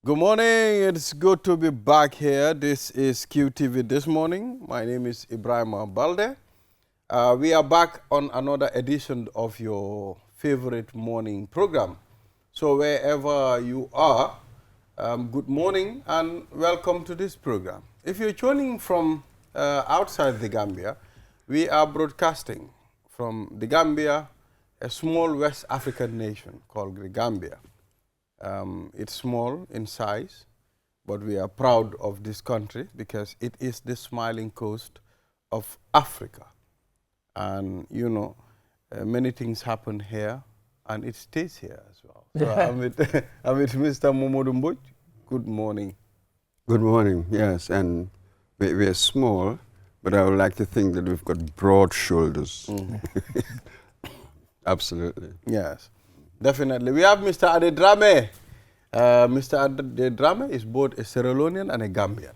Good morning. It's good to be back here. This is QTV This Morning. My name is Ibrahim Balde. We are back on another edition of your favorite morning program. So wherever you are, good morning and welcome to this program. If you're joining from outside the Gambia, we are broadcasting from the Gambia, a small West African nation called the Gambia. It's small in size, but we are proud of this country because it is the smiling coast of Africa. And, you know, many things happen here, and it stays here as well. So I'm with Mr. Momodu Mboj. Good morning. Good morning, yes. And we are small, but I would like to think that we've got broad shoulders. Absolutely. Yes. Definitely. We have Mr. Adedrame. Mr. Adedrame is both a Sierra Leonean and a Gambian.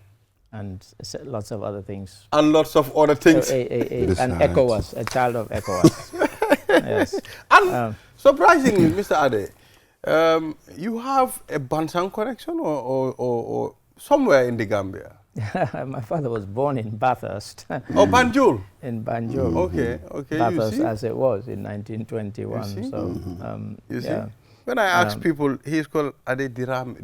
And lots of other things. And lots of other things. An ECOWAS, a child of ECOWAS. Yes. And surprisingly, Mr. Ade, you have a Bansang connection or somewhere in the Gambia? My father was born in Bathurst. Oh, Banjul? In Banjul. Okay, okay. Bathurst as it was in 1921. You see? So, you see? yeah. When I ask people, he's called Ade Drame.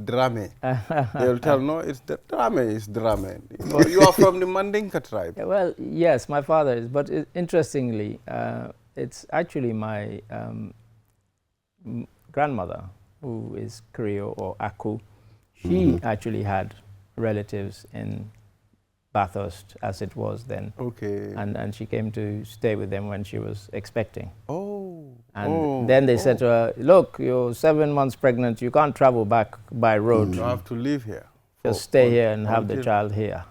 They'll tell, no, it's the Drame is Drame. You are from the Mandinka tribe. Yeah, well, yes, my father is. But interestingly, it's actually my grandmother, who is Creole or Aku. She actually had relatives in Bathurst as it was then. Okay. And she came to stay with them when she was expecting. Oh. And then they said to her, look, you're 7 months pregnant, you can't travel back by road. You have to live here. Just stay here and have the child here.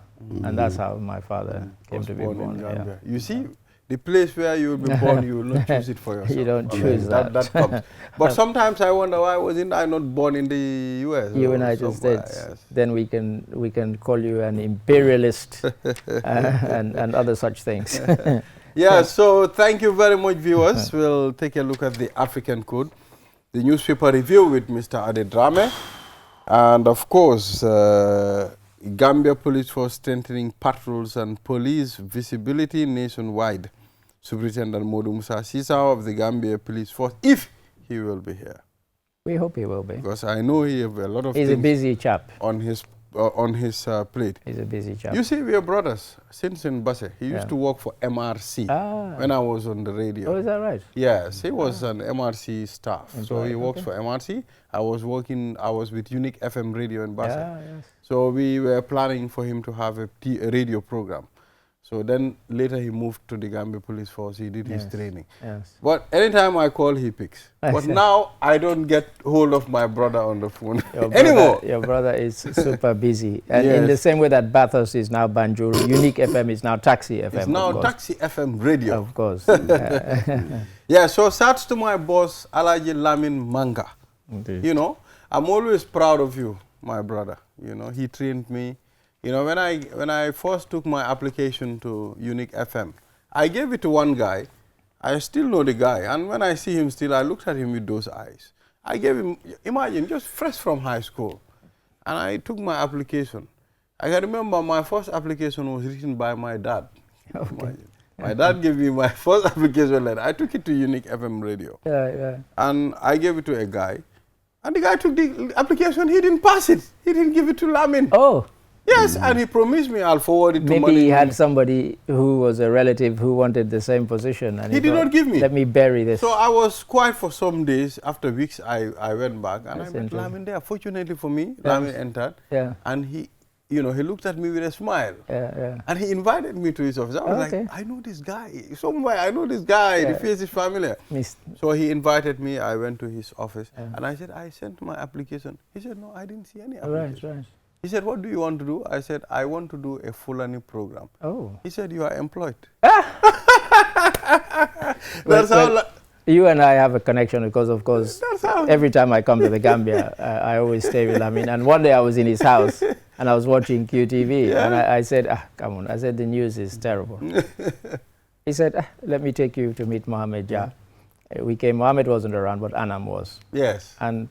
And that's how my father came to be born here. You see, the place where you will be born, you will not choose it for yourself. You don't choose that. That comes. But sometimes I wonder why wasn't I not born in the U.S. United States. Yes. Then we can call you an imperialist and other such things. Yeah, so thank you very much, viewers. We'll take a look at the African Code, the newspaper review with Mr. Adedrame, and of course, Gambia Police Force strengthening patrols and police visibility nationwide. Superintendent Modu Musa Sisao of the Gambia Police Force, if he will be here. We hope he will be. Because I know he has a lot of He's things a busy chap. on his plate. He's a busy chap. You see, we are brothers since in Basse. He used to work for MRC when I was on the radio. Oh, is that right? Yes, he was an MRC staff. So he works for MRC. I was with Unique FM radio in Basse. Yes. So we were planning for him to have a radio program. So then later he moved to the Gambia Police Force. He did his training. Yes. But anytime I call, he picks. But now I don't get hold of my brother on the phone anymore. Your brother is super busy. And in the same way that Bathurst is now Banjul, Unique FM is now Taxi FM. It's now Taxi FM radio. Of course. Yeah, so shouts to my boss, Alaji Lamin Manga. Indeed. You know, I'm always proud of you, my brother. You know, he trained me. You know, when I first took my application to Unique FM, I gave it to one guy. I still know the guy. And when I see him still, I looked at him with those eyes. I gave him, imagine, just fresh from high school. And I took my application. I can remember my first application was written by my dad. Okay. My dad gave me my first application letter. I took it to Unique FM radio. And I gave it to a guy. And the guy took the application. He didn't pass it. He didn't give it to Lamin. Oh. Yes, and he promised me I'll forward it to Maybe Money. he had somebody who was a relative who wanted the same position. And he did not give me. Let me bury this. So I was quiet for some days. After weeks, I went back and I met Lamin there. Fortunately for me, Lamin entered. Yeah. And he looked at me with a smile. And he invited me to his office. I was like, I know this guy. Somewhere, I know this guy. The face is familiar. So he invited me. I went to his office. And I said, I sent my application. He said, no, I didn't see any application. Right. He said, what do you want to do? I said, I want to do a Fulani program. Oh. He said, you are employed. That's how... You and I have a connection because, of course, every time I come to the Gambia, I always stay with Lamin. And one day I was in his house and I was watching QTV and I said, come on. I said, the news is terrible. He said, let me take you to meet Mohammed Jah. We came, Mohammed wasn't around, but Anam was. Yes. And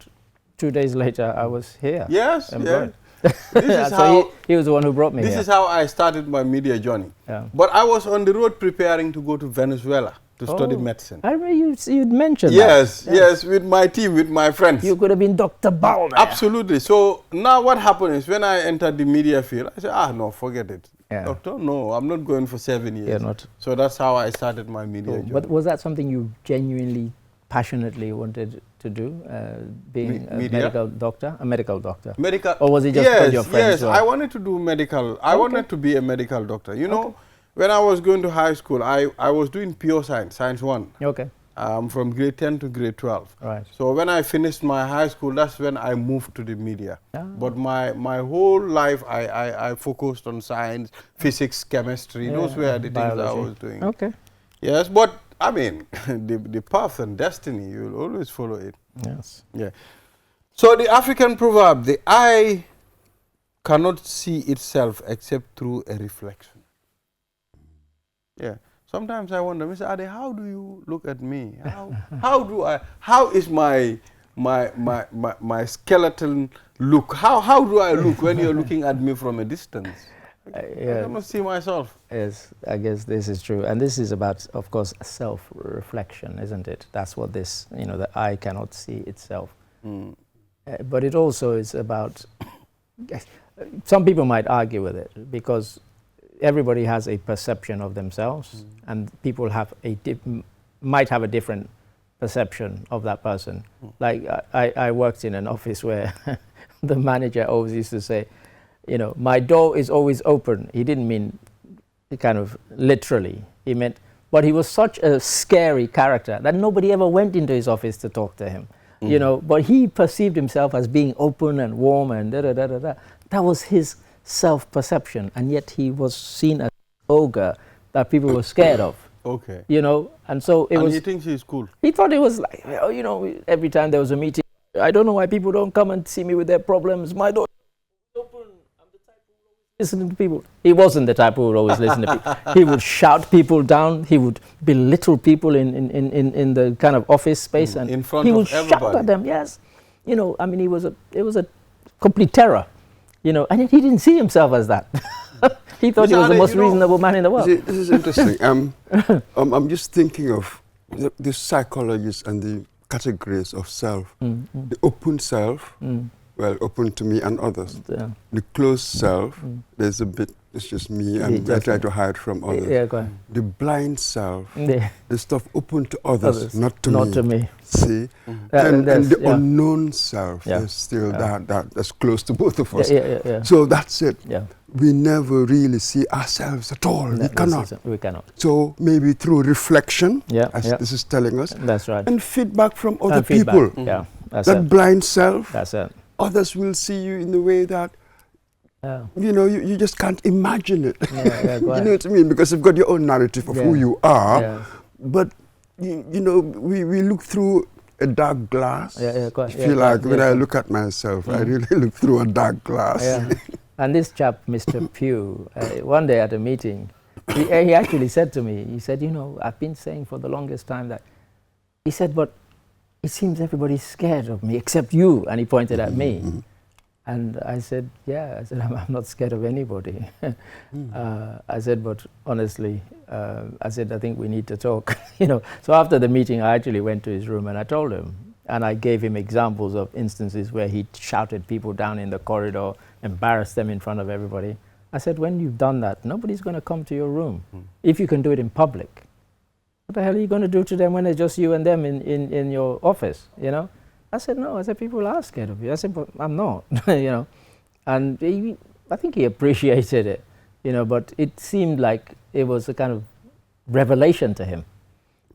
2 days later, I was here. Yes, employed. yes. This is So how he was the one who brought me this here. is how I started my media journey. Yeah. But I was on the road preparing to go to Venezuela to study Oh, medicine. I remember you'd mentioned Yes, that. yes, with my team, with my friends. You could have been Dr. Balder. Absolutely. So now what happened is when I entered the media field, I said, no, forget it. Yeah. Doctor, no, I'm not going for 7 years. You're not. So that's how I started my media journey. But was that something you genuinely, passionately wanted to do, being a Media? medical doctor? A medical doctor? Medical. Or was it just because your friends Yes, were? I wanted to do medical. I wanted to be a medical doctor. You know, when I was going to high school, I was doing pure science, science 1. Okay. From grade 10 to grade 12. Right. So when I finished my high school, that's when I moved to the media. Ah. But my whole life, I focused on science, physics, chemistry. Yeah, Those were the things I biology. was doing. Okay. Yes, but I mean, the path and destiny, you'll always follow it. Yes. Yeah. So the African proverb, the eye cannot see itself except through a reflection. Yeah. Sometimes I wonder, Mr. Ade, how do you look at me? How is my skeleton look? How do I look when you're looking at me from a distance? I cannot see myself. Yes, I guess this is true. And this is about, of course, self-reflection, isn't it? That's what this, the eye cannot see itself. But it also is about, some people might argue with it because everybody has a perception of themselves and people have might have a different perception of that person. Like I worked in an office where the manager always used to say, my door is always open. He didn't mean kind of literally. He meant, but he was such a scary character that nobody ever went into his office to talk to him. But he perceived himself as being open and warm and da-da-da-da-da. That was his self-perception, and yet he was seen as an ogre that people were scared of. Okay. And so it was. And he thinks he's cool. He thought it was like, every time there was a meeting, I don't know why people don't come and see me with their problems. My door is open. I'm the type who will always listen to people. He wasn't the type who would always listen to people. He would shout people down. He would belittle people in the kind of office space, and in front he of would everybody. shout at them. Yes, I mean, it was a complete terror. And yet he didn't see himself as that. He thought he was the most reasonable man in the world. See, this is interesting. I'm just thinking of the psychologists and the categories of self. The open self, well, open to me and others. Yeah. The closed self, there's a bit, it's just me, and I try to hide from others. Yeah, go ahead. The blind self, Yeah. the stuff open to others, not to me. Not to me. See? And the yeah. unknown self Yeah. is still that's close to both of us. Yeah. So that's it. Yeah. We never really see ourselves at all. We cannot. We cannot. So maybe through reflection, as Yeah. this is telling us, That's right. and feedback from other And feedback. people. Yeah, that's That it. blind self, That's it. others will see you in the way that, Yeah. you just can't imagine it. Yeah, You know what I mean? Because you've got your own narrative of who you are. Yeah. But, we look through a dark glass. Yeah, I feel like when I look at myself, I really look through a dark glass. Yeah. And this chap, Mr. Pugh, one day at a meeting, he actually said to me, he said, I've been saying for the longest time that, he said, but it seems everybody's scared of me except you. And he pointed at me. And I said, I'm not scared of anybody. I said, but honestly, I think we need to talk. So after the meeting, I actually went to his room and I told him, and I gave him examples of instances where he shouted people down in the corridor, embarrassed them in front of everybody. I said, when you've done that, nobody's going to come to your room. If you can do it in public, what the hell are you going to do to them when it's just you and them in your office, I said, no. I said, people are scared of you. I said, but I'm not, And I think he appreciated it, but it seemed like it was a kind of revelation to him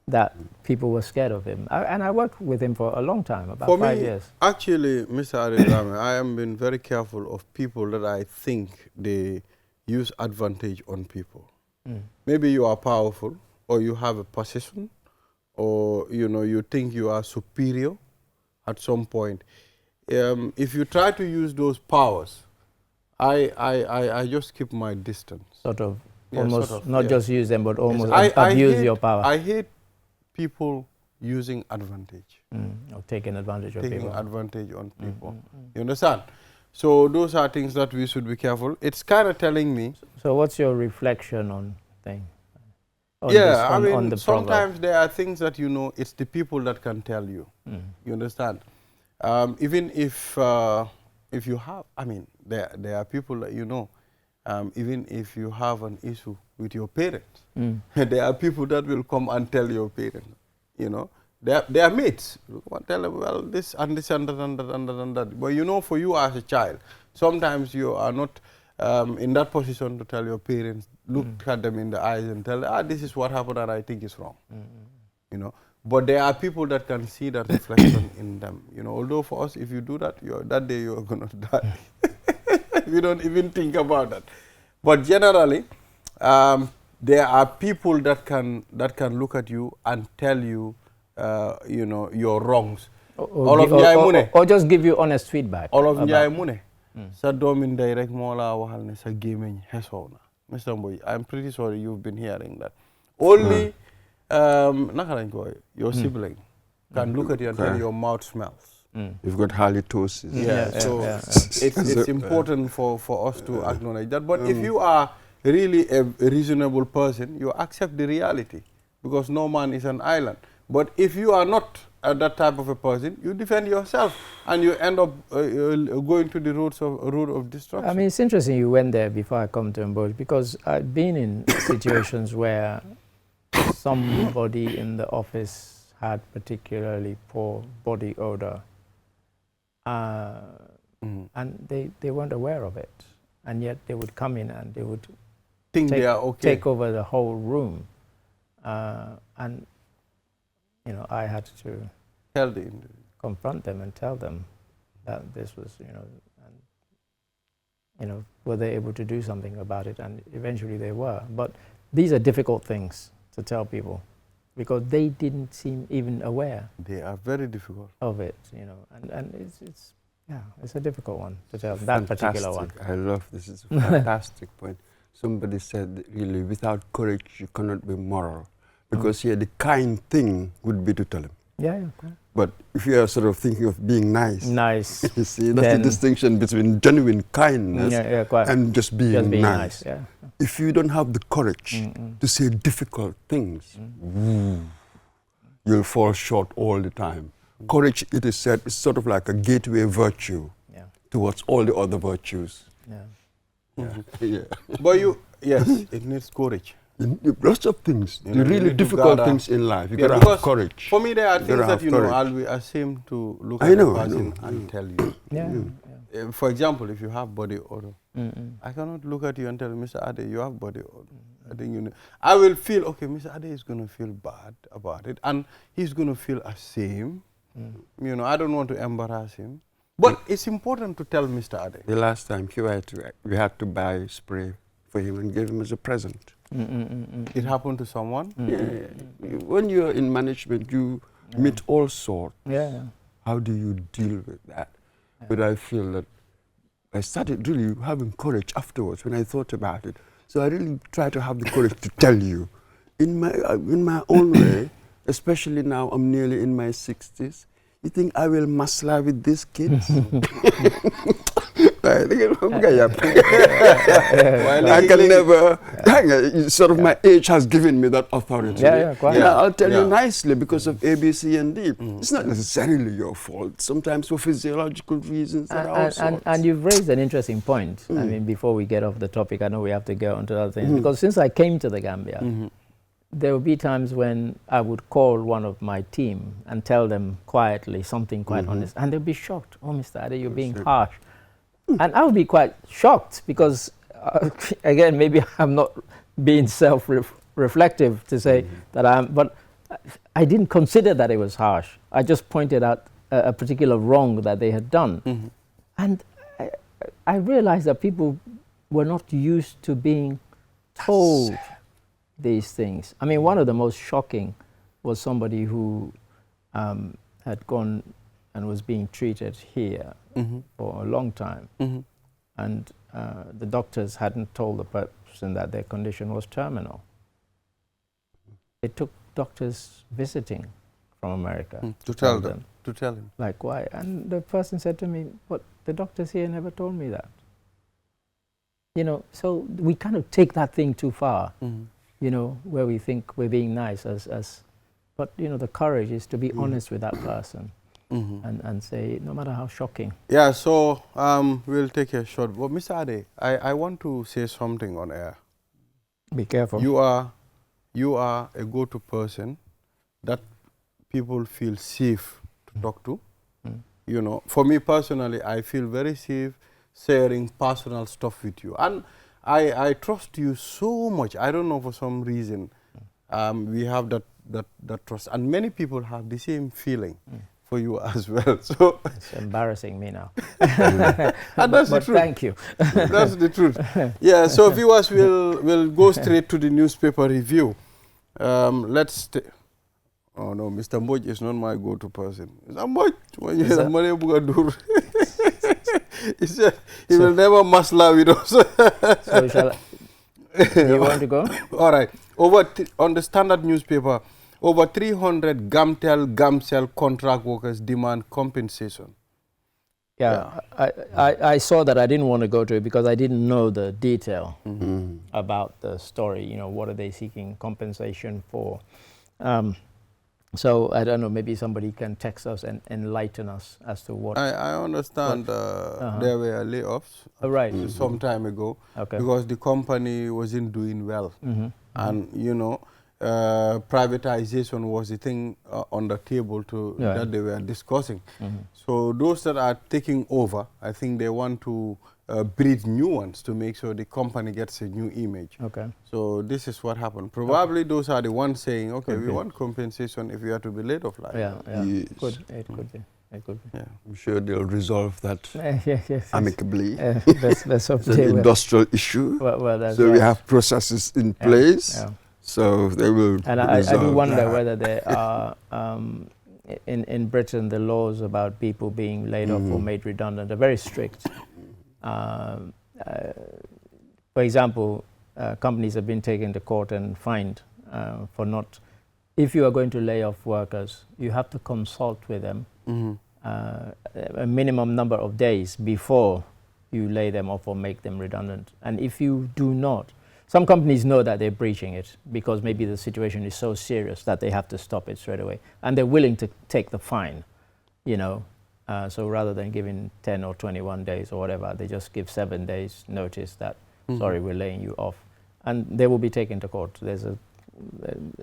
that people were scared of him. And I worked with him for a long time, about 5 years. Actually, Mr. Adedrame, I am being very careful of people that I think they use advantage on people. Maybe you are powerful, or you have a position, or you think you are superior at some point. If you try to use those powers, I just keep my distance. Sort of, Yeah, almost, sort of, not yeah. just use them, but almost I abuse hate, your power. I hate people using advantage. Or taking advantage of people. Taking advantage on people. You understand? So those are things that we should be careful. It's kind of telling me. So what's your reflection on things? I mean, sometimes there are things that you know, it's the people that can tell you. You understand? Even if you have, I mean, there are people that you know, even if you have an issue with your parents, there are people that will come and tell your parents, you know. They are mates. You tell them, well, this and this and that and that and that and that. But you know, for you as a child, sometimes you are not in that position to tell your parents, look at them in the eyes and tell them, this is what happened and I think it's wrong. You know. But there are people that can see that reflection in them. You know, although for us, if you do that, that day you are going to die. We don't even think about that. But generally, there are people that can look at you and tell you, you know, your wrongs. Or just give you honest feedback. All of Njai Mune. Sa domin direct mola wahal ne sa gaming hesona. Mr. Mboy, I'm pretty sure you've been hearing that. Only your sibling can look at you and tell your mouth smells. You've got halitosis. It's important for us to acknowledge that. But if you are really a reasonable person, you accept the reality, because no man is an island. But if you are not that type of a person, you defend yourself and you end up going to the route of destruction. I mean, it's interesting you went there before I come to Mboj, because I've been in situations where somebody in the office had particularly poor body odor, and they weren't aware of it, and yet they would come in and they would take over the whole room, and you know, I had to confront them and tell them that this was, you know, and you know, were they able to do something about it, and eventually they were. But these are difficult things to tell people, because they didn't seem even aware. They are very difficult of it, you know, and it's a difficult one to tell. That particular one. I love this. It's a fantastic point. Somebody said, that really, without courage, you cannot be moral, because here the kind thing would be to tell him. Yeah. But if you are sort of thinking of being nice, you see, that's the distinction between genuine kindness and just being nice. Yeah. If you don't have the courage to say difficult things, you'll fall short all the time. Courage, it is said, is sort of like a gateway virtue towards all the other virtues. But it needs courage. Lots of things, the really difficult things in life, you gotta have courage. For me, there are things that, you know, I'll be ashamed to look at a person and tell you. For example, if you have body odor, I cannot look at you and tell Mr. Ade, you have body odor. I think, you know, I will feel, okay, Mr. Ade is going to feel bad about it, and he's going to feel ashamed. You know, I don't want to embarrass him. But it's important to tell Mr. Ade. The last time we had to buy spray for him and give him as a present. It happened to someone? When you're in management, you meet all sorts. How do you deal with that? But I feel that I started really having courage afterwards when I thought about it. So I really try to have the courage to tell you in my own way, especially now I'm nearly in my 60s. You think I will masla with these kids? I can never, sort of my age has given me that authority. I'll tell you nicely because of A, B, C, and D. It's not necessarily your fault. Sometimes for physiological reasons. And you've raised an interesting point. I mean, before we get off the topic, I know we have to go on to other things. Because since I came to the Gambia, there would be times when I would call one of my team and tell them quietly something quite honest, and they'd be shocked. Oh, Mr. Ade, you're being harsh. And I would be quite shocked because, again, maybe I'm not being self-reflective to say that I am, but I didn't consider that it was harsh. I just pointed out a particular wrong that they had done. And I realized that people were not used to being told these things. I mean, one of the most shocking was somebody who had gone and was being treated here for a long time. And the doctors hadn't told the person that their condition was terminal. It took doctors visiting from America. To tell them. To tell him. Like, why? And the person said to me, but the doctors here never told me that. You know, so we kind of take that thing too far, you know, where we think we're being nice but, you know, the courage is to be honest with that person and say, no matter how shocking. Yeah, so we'll take a short. Well, Mr. Ade, I want to say something on air. Be careful. You are a go-to person that people feel safe to talk to. You know, for me personally, I feel very safe sharing personal stuff with you. And I trust you so much. I don't know, for some reason, we have that trust. And many people have the same feeling for you as well. So it's embarrassing me now. And that's the truth. Thank you. That's the truth. Yeah, so viewers will go straight to the newspaper review. Let's oh no, Mr. Mboj is not my go-to person. Mr. Mboj, when you have money, he said he will never masla with us. So shall I, you want to go? All right. On the Standard newspaper, over 300 Gamcel contract workers demand compensation. Yeah, I saw that. I didn't want to go to it because I didn't know the detail about the story. You know, what are they seeking compensation for? So I don't know, maybe somebody can text us and enlighten us as to what. I understand there were layoffs some time ago because the company wasn't doing well. And, you know, privatization was the thing on the table that they were discussing. So those that are taking over, I think they want to breed new ones to make sure the company gets a new image. So this is what happened. Probably those are the ones saying, okay, we want compensation if we are to be laid off. Like yes. It could be. Yeah. I'm sure they'll resolve that yes. amicably. That's it's an industrial issue. Well, so we have processes in place. So they will And I do wonder whether there are, in Britain, the laws about people being laid off or made redundant are very strict. For example, companies have been taken to court and fined for not, if you are going to lay off workers, you have to consult with them a minimum number of days before you lay them off or make them redundant. And if you do not, some companies know that they're breaching it because maybe the situation is so serious that they have to stop it straight away. And they're willing to take the fine, you know. So rather than giving 10 or 21 days or whatever, they just give 7 days notice that, sorry, we're laying you off. And they will be taken to court. There's a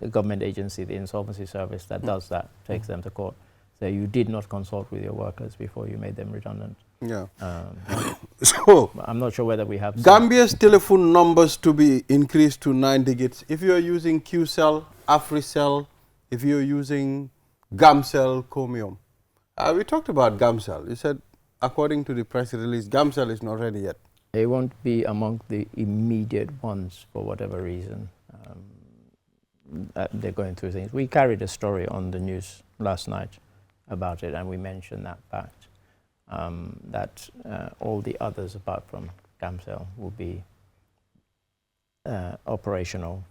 government agency, the Insolvency Service, that does that, takes them to court. So you did not consult with your workers before you made them redundant. Yeah. So I'm not sure whether we have Gambia's telephone numbers to be increased to 9 digits. If you are using QCell, AfriCell, if you are using Gamcel, Comium. We talked about Gamcel. You said, according to the press release, Gamcel is not ready yet. They won't be among the immediate ones for whatever reason. They're going through things. We carried a story on the news last night about it, and we mentioned that fact, that all the others apart from Gamcel will be operational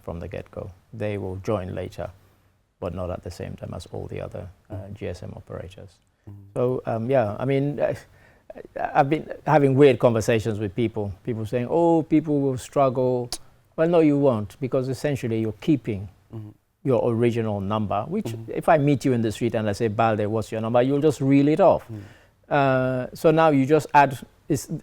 from the get-go. They will join later, but not at the same time as all the other GSM operators. So yeah, I mean, I've been having weird conversations with people saying, oh, people will struggle. Well, no, you won't, because essentially you're keeping your original number, which if I meet you in the street and I say, Balde, what's your number? You'll just reel it off. So now you just add,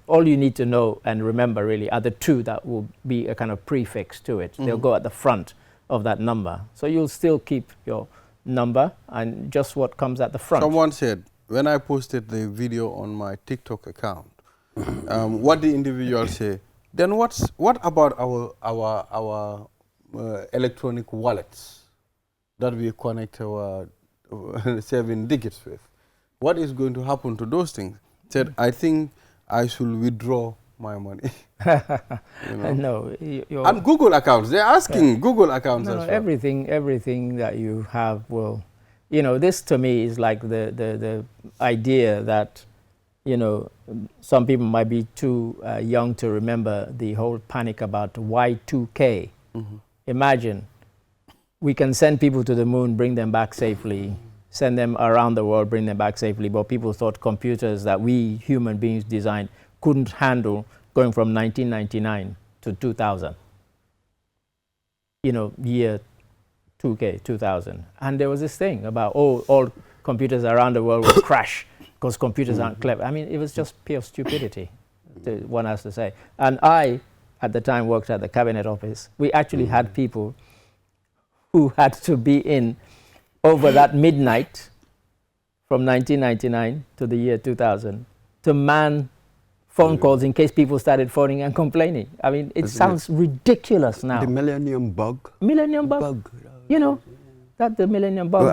all you need to know and remember really are the two that will be a kind of prefix to it. They'll go at the front of that number. So you'll still keep your number and just what comes at the front. Someone said, when I posted the video on my TikTok account, what the individual say, then what about our electronic wallets that we connect our 7 digits with? What is going to happen to those things? Said, I think I should withdraw my money. You know? No, and Google accounts. They're asking Google accounts as well. Everything that you have will, you know, this to me is like the idea that, you know, some people might be too young to remember the whole panic about Y2K. Imagine, we can send people to the moon, bring them back safely, send them around the world, bring them back safely. But people thought computers that we human beings designed couldn't handle going from 1999 to 2000. You know, year 2K, 2000. And there was this thing about, oh, all computers around the world will crash because computers aren't clever. I mean, it was just pure stupidity, one has to say. And I, at the time, worked at the Cabinet Office. We actually had people who had to be in over that midnight from 1999 to the year 2000 to man phone calls in case people started phoning and complaining. I mean, it sounds ridiculous now. The Millennium Bug. Millennium Bug. You know, that the Millennium Bug,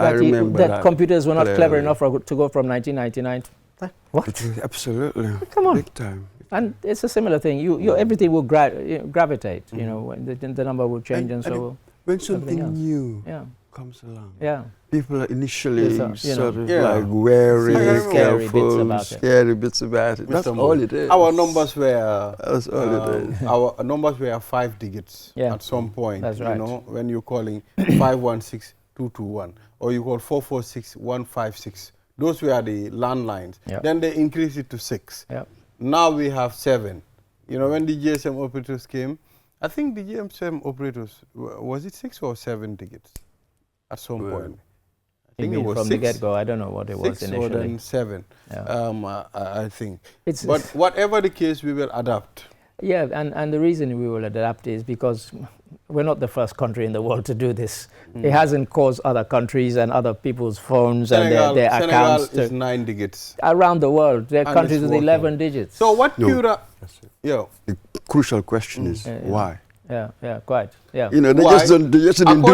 that computers were not clever enough to go from 1999 to, what? Absolutely. Come on. Big time. And it's a similar thing. Everything will gravitate, you know, when the number will change and so will. When something new comes along, people are initially sort of like wary, scary bits about it. Scary bits about it. That's all it is. Our numbers were that's all it is. Our numbers were 5 digits at some point. That's right. You know, when you're calling 516-221 or you call 446-156. Those were the landlines. Then they increased it to 6. Now we have 7. You know, when the GSM operators came, I think the GSM operators, was it 6 or 7 digits at some point? I think it was from 6. The get-go. I don't know what it was 6 initially. or then 7, I think. But whatever the case, we will adapt. Yeah, and the reason we will adapt is because we're not the first country in the world to do this. It hasn't caused other countries and other people's phones Senegal, and their accounts. Senegal is 9 digits. Around the world, there are countries with 11 digits. So what Pura... The crucial question is why? Yeah, quite. Yeah. You know, they just didn't do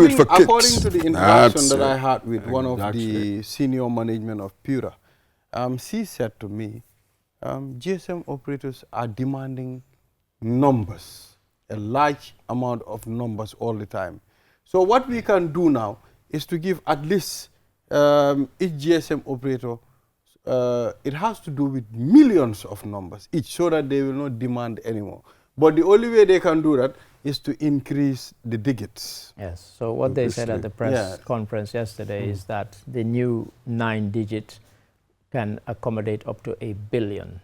it for kicks. According to the interaction that I had with one of the senior management of Pura, she said to me, GSM operators are demanding numbers, a large amount of numbers all the time. So what we can do now is to give at least each GSM operator, it has to do with millions of numbers each so that they will not demand anymore. But the only way they can do that is to increase the digits. Yes, so what they said at the press conference yesterday is that the new 9-digit can accommodate up to 1 billion.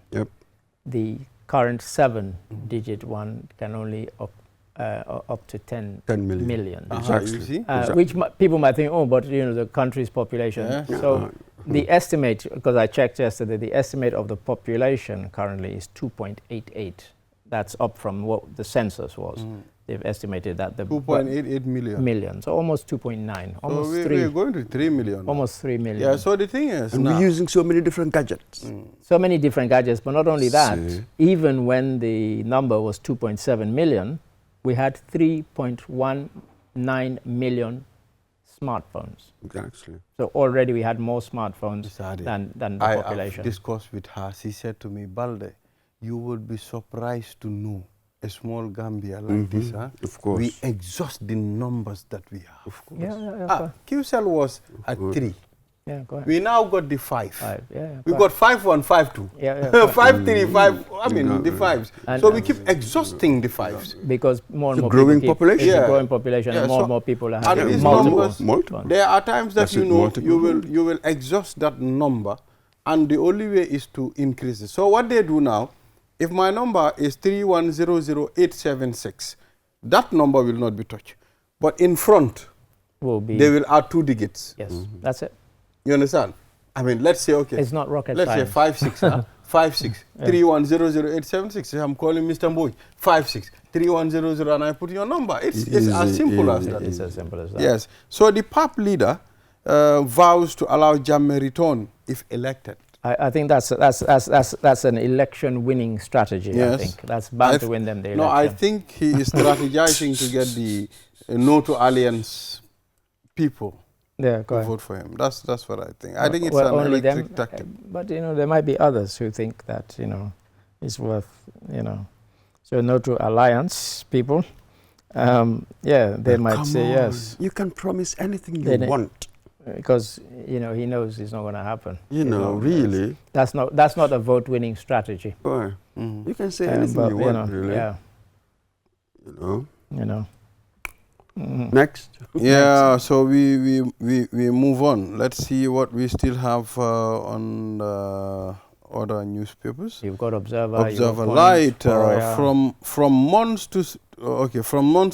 The current 7-digit one can only up to 10 million. Exactly. Which people might think, oh, but you know, the country's population. So the estimate, because I checked yesterday, the estimate of the population currently is 2.88. That's up from what the census was. They've estimated that the 2.88 million. So almost 2.9. Almost so 3. We're going to 3 million. Almost 3 million. Yeah, so the thing is, and we're using so many different gadgets. So many different gadgets, but not only that, even when the number was 2.7 million, we had 3.19 million smartphones. Exactly. So already we had more smartphones than the population. I discussed with her. She said to me, Balde, you would be surprised to know a small Gambia like this. Of course. We exhaust the numbers that we have. Of course. QCell was at 3. Yeah, go ahead. We now got the 5. We go got 5152. 535. I mean the 5s. And so we keep exhausting the 5s because more and more growing people population. It's a growing population, and more and more people are having these multiple. There are times that you will exhaust that number, and the only way is to increase it. So what they do now, if my number is 3100876, that number will not be touched, but in front they will add 2 digits. Yes, that's it. You understand? I mean, let's say, okay. It's not rocket science. Let's say 56, 3100876. I'm calling Mr. Mboy. 56, 3100, and I put your number. It's as simple as that. It's as simple as that. Yes. So the PAP leader vows to allow Jammeh return if elected. I think that's an election-winning strategy. Yes. I think that's bound to win them the election. No, I think he is strategizing to get the No to Alliance people. Yeah, go ahead. Vote for him. That's what I think. I think it's an electric tactic. But you know, there might be others who think that it's worth So No to Alliance people, they might say yes. You can promise anything you want because he knows it's not going to happen. Really. That's not a vote-winning strategy. Boy, you can say anything you want, really. Yeah. You know. Next. Yeah, so we move on. Let's see what we still have on other newspapers. You've got Observer. Observer Light from months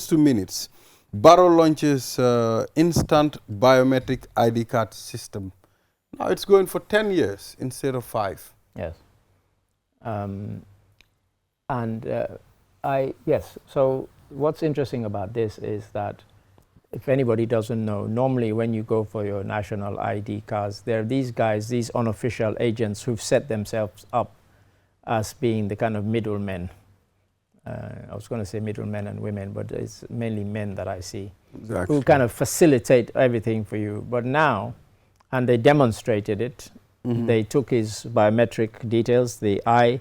to minutes. Barrow launches instant biometric ID card system. Now it's going for 10 years instead of 5. Yes. Yes. So what's interesting about this is that if anybody doesn't know, normally when you go for your national ID cards, there are these guys, these unofficial agents who've set themselves up as being the kind of middlemen. I was going to say middlemen and women, but it's mainly men that I see, exactly, who kind of facilitate everything for you. But now, and they demonstrated it, they took his biometric details, the eye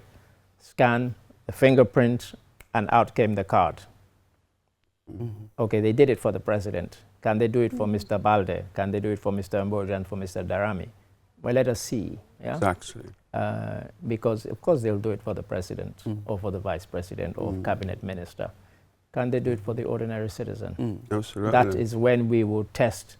scan, the fingerprint, and out came the card. Okay, they did it for the president. Can they do it for Mr. Balde? Can they do it for Mr. Mboja and for Mr. Darami? Well, let us see. Yeah? Exactly. Because, of course, they'll do it for the president or for the vice president or cabinet minister. Can they do it for the ordinary citizen? Absolutely. That is when we will test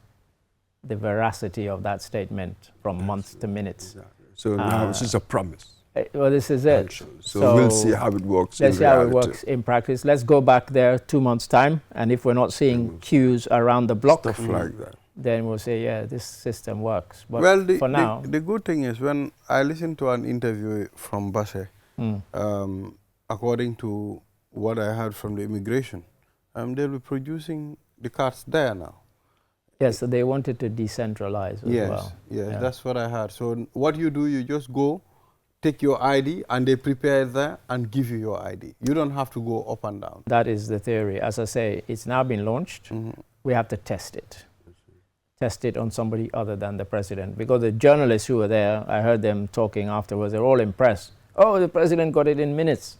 the veracity of that statement from months to minutes. Exactly. So now this is a promise. Well, this is it. So we'll see how it works Let's in see how reality. it works in practice. Let's go back there 2 months' time, and if we're not seeing queues around the block, Stuff like that. then we'll say, yeah, this system works. But Well, for now... the good thing is when I listened to an interview from Basse, according to what I heard from the immigration, they'll be producing the cards there now. Yes, so they wanted to decentralize as well. Yes, Yeah. that's what I heard. So what you do, you just go, take your ID, and they prepare it there and give you your ID. You don't have to go up and down. That is the theory. As I say, it's now been launched. We have to test it. Test it on somebody other than the president. Because the journalists who were there, I heard them talking afterwards, they're all impressed. Oh, the president got it in minutes.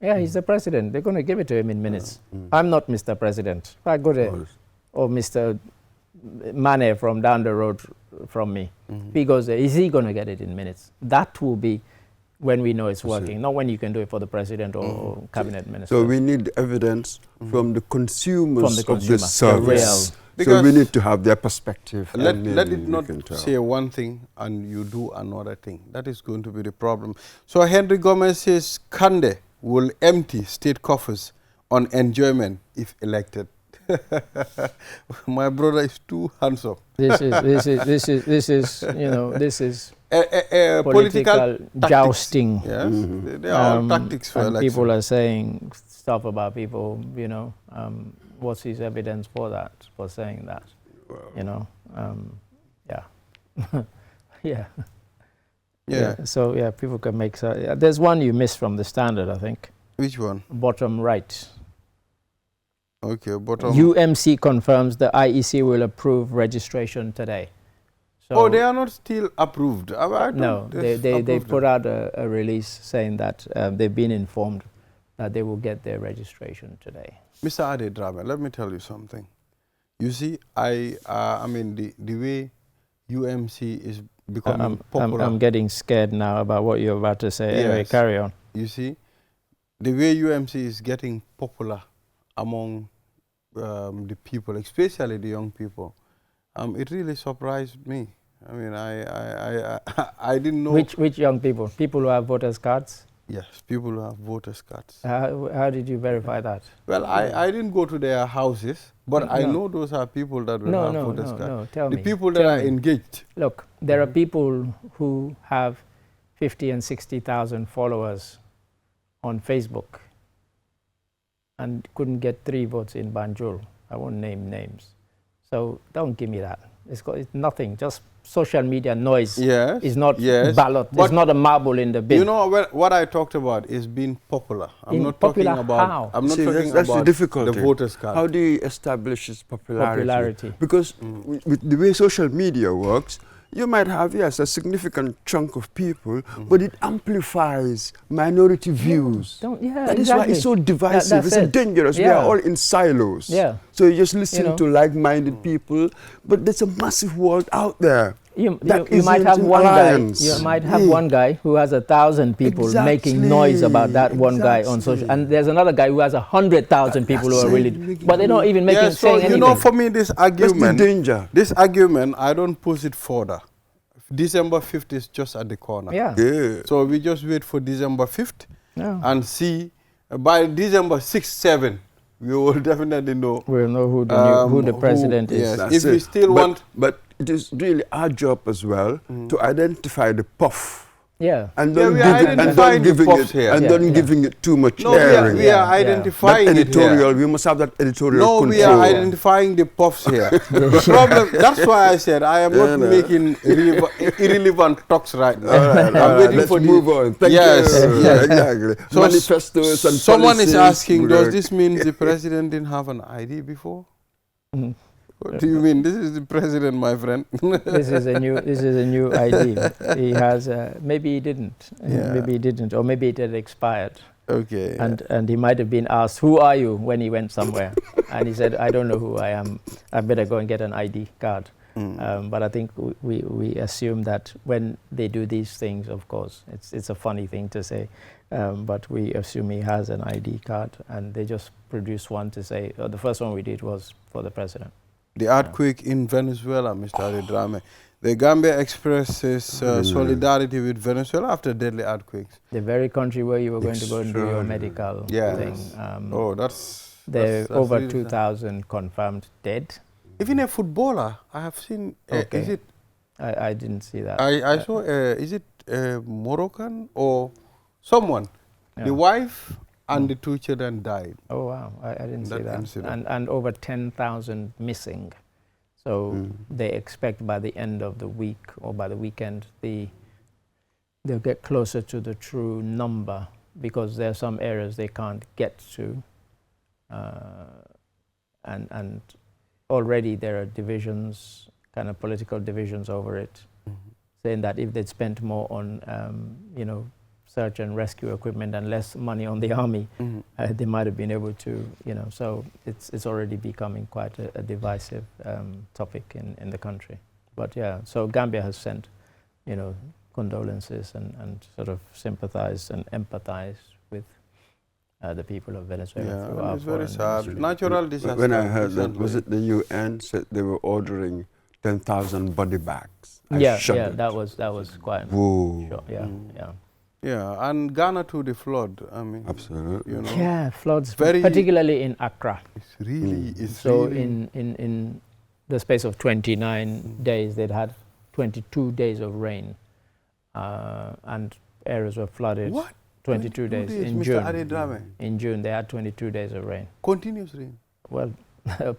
Yeah, he's the president. They're going to give it to him in minutes. I'm not Mr. President. I got it. Or Mr. Mane from down the road from me. He goes there. Is he going to get it in minutes? That will be when we know it's working, not when you can do it for the president or cabinet minister. So we need evidence from the consumers of consumer, this service. The So we need to have their perspective. Let and it then not we can tell. say one thing and you do another thing. That is going to be the problem. So Henry Gomez says Kande will empty state coffers on enjoyment if elected. My brother is too handsome. This is you know, this is political jousting. Yes, they are all tactics for and election. people are saying stuff about people, you know, what's his evidence for that, for saying that, you know, yeah. Yeah. So, yeah, people can make, there's one you missed from the Standard, I think. Which one? Bottom right. Okay, bottom. UMC confirms the IEC will approve registration today. So Oh, they are not still approved. no, they put out a release saying that they've been informed that they will get their registration today. Mr. Ade Drame, let me tell you something. You see, I mean, the way UMC is becoming popular. I'm getting scared now about what you're about to say. Yes. Anyway, carry on. You see, the way UMC is getting popular among the people, especially the young people, it really surprised me. I mean, I didn't know. Which young people? People who have voters' cards? Yes, people who have voters' cards. How did you verify that? Well, I didn't go to their houses, but I know those are people that will have voters' cards. No, tell me. The people that are engaged. Look, there are people who have 50 and 60,000 followers on Facebook and couldn't get 3 votes in Banjul. I won't name names. So don't give me that. It's nothing, just social media noise. Yes. It's not yes. ballot. But it's not a marble in the bin. You know, what I talked about is being popular. I'm not talking about. How? I'm not See, talking that's about the difficulty. the voters' card. How do you establish its popularity? Because with the way social media works, you might have, yes, a significant chunk of people, but it amplifies minority views. Yeah, That is why it's so divisive. It's dangerous. We are all in silos. Yeah. So you just listen to like-minded people, but there's a massive world out there. You might have one guy. You might have one guy who has 1,000 people making noise about that one guy on social, and there's another guy who has 100,000 people who are really, but they're not even making saying anything. You know, for me, this argument, that's the danger. This argument, I don't push it further. December 5th is just at the corner. Yeah. So we just wait for December 5th and see. By December 6th, 7th, we will definitely know. We'll know who the president is. Yes. If we still want, but it is really our job as well to identify the puff. Yeah. And then giving it too much airing. We are identifying it editorial. We must have that editorial control. We are identifying the puffs here. The problem, that's why I said I am not making irrelevant talks right now. I'm waiting for move on. Thank you. Exactly. So manifestos and someone policies. Is asking, does this mean the president didn't have an ID before? What do you mean? This is the president, my friend. This is a new ID. He has maybe he didn't. Maybe he didn't, or maybe it had expired. Okay. And he might have been asked, "Who are you?" when he went somewhere, and he said, "I don't know who I am. I better go and get an ID card." But I think we assume that when they do these things, of course, it's a funny thing to say, but we assume he has an ID card, and they just produce one to say, the first one we did was for the president. The earthquake in Venezuela, Mr. Adedrame. The Gambia expresses solidarity with Venezuela after deadly earthquakes. The very country where you were going to go and do your medical thing. There are over 2,000 confirmed dead. Even a footballer, I have seen. Is it? I didn't see that. I saw. Is it Moroccan or someone? The wife and the 2 children died. Oh wow! I didn't see that. And over 10,000 missing. So they expect by the end of the week or by the weekend they'll get closer to the true number, because there are some areas they can't get to, and already there are divisions, kind of political divisions over it, saying that if they'd spent more on search and rescue equipment and less money on the army, they might have been able to, so it's already becoming quite a divisive topic in the country. But yeah, so Gambia has sent, condolences and sort of sympathized and empathized with the people of Venezuela. Yeah, it's very sad. Natural disaster. When I heard that, was it the UN said they were ordering 10,000 body bags? That was quite. Whoa. Sure. Yeah, and Ghana too, the flood. I mean, absolutely. Yeah, floods, particularly in Accra. It's really. In the space of 29 days, they'd had 22 days of rain, and areas were flooded. What? 22 days in Mr. June. Adedrame. In June, they had 22 days of rain. Continuous rain. Well,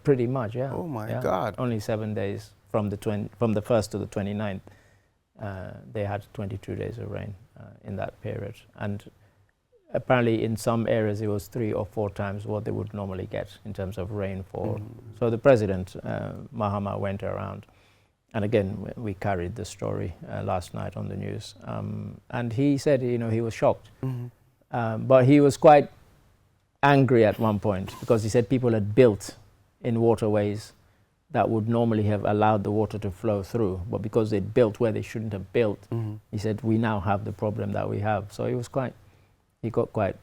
pretty much, yeah. Oh my God! Only 7 days from the 1st to the 29th. They had 22 days of rain in that period, and apparently in some areas it was 3 or 4 times what they would normally get in terms of rainfall. So the president, Mahama, went around, and again we carried the story last night on the news, and he said he was shocked, but he was quite angry at one point, because he said people had built in waterways that would normally have allowed the water to flow through, but because they built where they shouldn't have built, he said we now have the problem that we have. So he got quite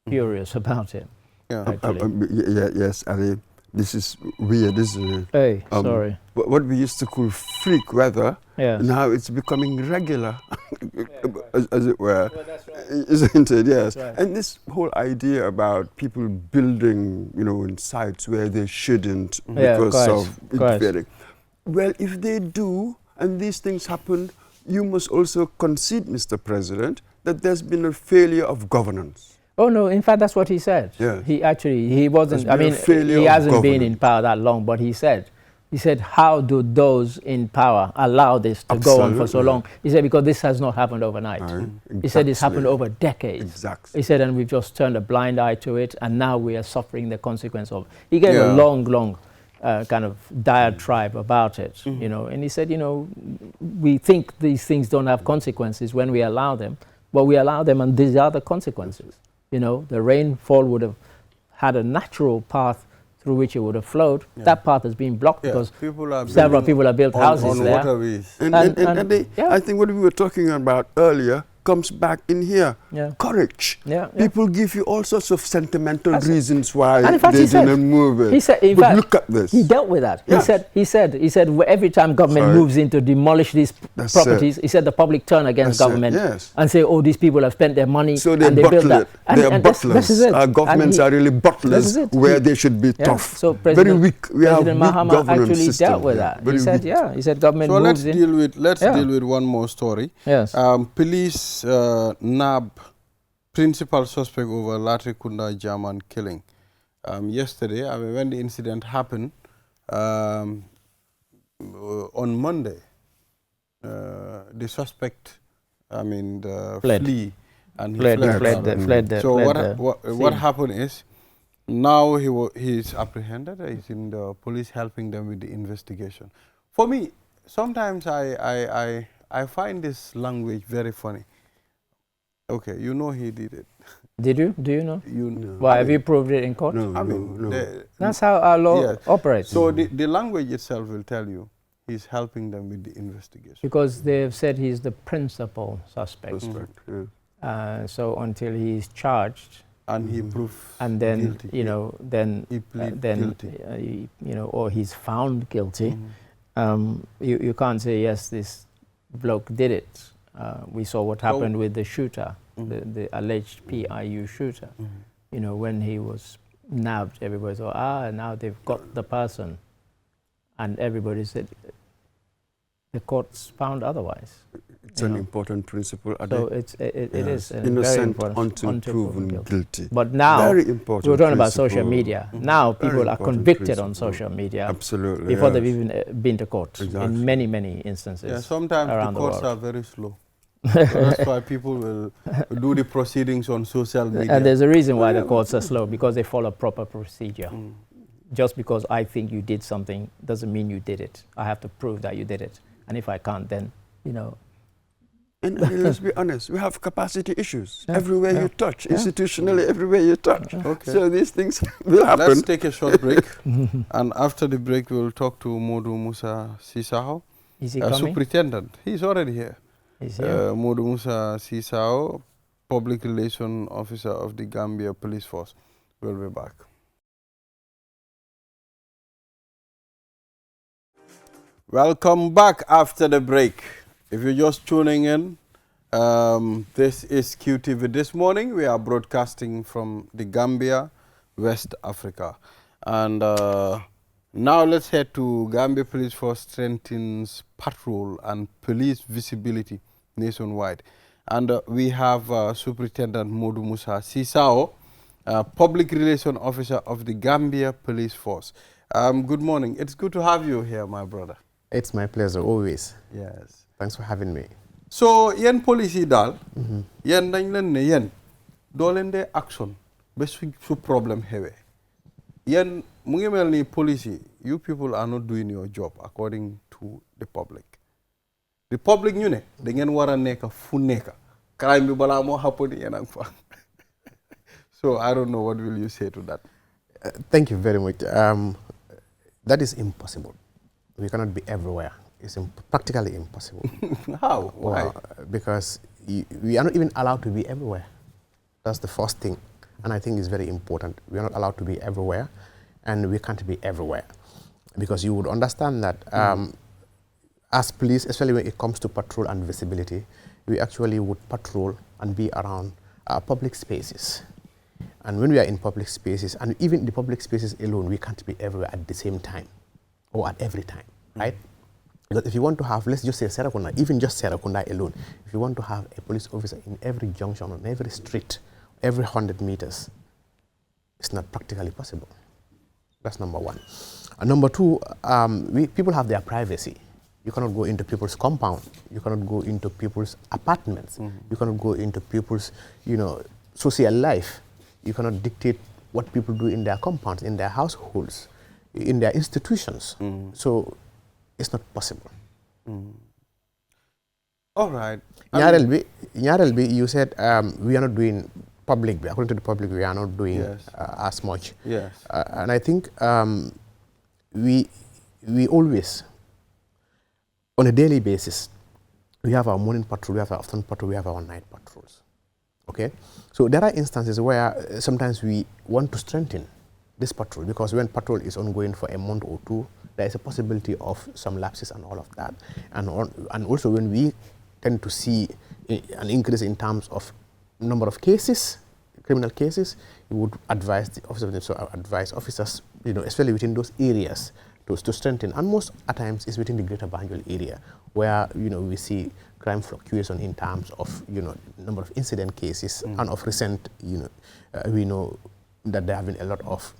furious about it. Yeah. Yes, Ali. This is weird, isn't it? Sorry. What we used to call freak weather, now it's becoming regular, as it were. Well, that's right. Isn't it? Yes. Right. And this whole idea about people building, in sites where they shouldn't because of interfering. Well, if they do, and these things happen, you must also concede, Mr. President, that there's been a failure of governance. Oh no! In fact, that's what he said. Yeah. He wasn't. I mean, he hasn't been in power that long, but he said, how do those in power allow this to go on for so long? He said because this has not happened overnight. Exactly. He said it's happened over decades. Exactly. He said, and we've just turned a blind eye to it, and now we are suffering the consequence of it. He gave a long kind of diatribe about it, and he said, we think these things don't have consequences when we allow them, but we allow them, and these are the consequences. The rainfall would have had a natural path through which it would have flowed. That path has been blocked because several people have built houses on there. Waterways. And I think what we were talking about earlier comes back in here. Courage. People give you all sorts of sentimental reasons why and in fact, they didn't move it. He said, in but fact, look at this. He dealt with that. He said every time government moves in to demolish these properties, he said the public turn against government and say, oh, these people have spent their money so they and they build that. They are butlers. This is it. Our governments are really butlers where they should be tough. So very weak. We have President weak Mahama governance actually system. dealt with that. He said, he said government so moves in. Let's deal with one more story. Yes. Police nab principal suspect over Latrikunda German killing. Yesterday, when the incident happened, on Monday, the suspect, flee and he fled. So what happened is, now he is apprehended. He's in the police helping them with the investigation. For me, sometimes I find this language very funny. Okay, you know he did it. Did you? Do you know? You know. Why, have you proved it in court? No, no. That's how our law operates. So the language itself will tell you he's helping them with the investigation. Because they've said he's the principal suspect. So until he's charged and he proves and then guilty. Then he guilty. Or he's found guilty, you can't say yes, this bloke did it. We saw what happened with the shooter, the alleged PIU shooter. When he was nabbed, everybody thought, now they've got the person. And everybody said, the courts found otherwise. It's an important principle. So it is innocent very until proven guilty. But now, very important we're talking about social media. Now people are convicted on social media. Absolutely. Before they've even been to court. Exactly. In many, many instances. Yeah, sometimes around the courts the world. are very slow. So that's why people will do the proceedings on social media. And there's a reason why the courts are slow, because they follow proper procedure. Just because I think you did something doesn't mean you did it. I have to prove that you did it. And if I can't, then, And let's be honest, we have capacity issues everywhere you touch, institutionally, everywhere you touch. Okay. So these things will happen. Let's take a short break. And after the break, we'll talk to Modu Musa Sisao. Is he coming? Superintendent. He's already here. He's here. Modu Musa Sisao, Public Relations Officer of the Gambia Police Force. We'll be back. Welcome back after the break. If you're just tuning in, this is QTV This Morning. We are broadcasting from the Gambia, West Africa. And now let's head to Gambia Police Force strengthens patrol and police visibility nationwide. And we have Superintendent Modu Musa Sisao, Public Relations Officer of the Gambia Police Force. Good morning. It's good to have you here, my brother. It's my pleasure, always. Yes. Thanks for having me. So, yen policy dal, yen dañ len ne yen do len de action be su problem hewe. Yen mu ngi mel ni policy, you people are not doing your job according to the public. The public ñu ne da ngeen wara nekk fu nekk. Crime bi bala mo happen yen ak fa. So, I don't know, what will you say to that? Thank you very much. That is impossible. We cannot be everywhere. It's practically impossible. How? Why? Because we are not even allowed to be everywhere. That's the first thing. And I think it's very important. We are not allowed to be everywhere, and we can't be everywhere. Because you would understand that as police, especially when it comes to patrol and visibility, we actually would patrol and be around public spaces. And when we are in public spaces, and even in the public spaces alone, we can't be everywhere at the same time or at every time, right? Because if you want to have, let's just say Serakunda, even just Serakunda alone, if you want to have a police officer in every junction, on every street, every 100 meters, it's not practically possible. That's number one. And number two, people have their privacy. You cannot go into people's compound. You cannot go into people's apartments. You cannot go into people's, social life. You cannot dictate what people do in their compounds, in their households, in their institutions. So it's not possible. All right. Nyarelbi, you said we are not doing public, according to the public, we are not doing as much. Yes. And I think we always, on a daily basis, we have our morning patrol, we have our afternoon patrol, we have our night patrols. Okay? So there are instances where sometimes we want to strengthen this patrol, because when patrol is ongoing for a month or two, there is a possibility of some lapses and all of that. And also when we tend to see an increase in terms of number of cases, criminal cases, we would advise the officers, so advise officers, especially within those areas, to strengthen. And most at times is within the Greater Banjul area, where we see crime fluctuation in terms of number of incident cases, and of recent we know that there have been a lot of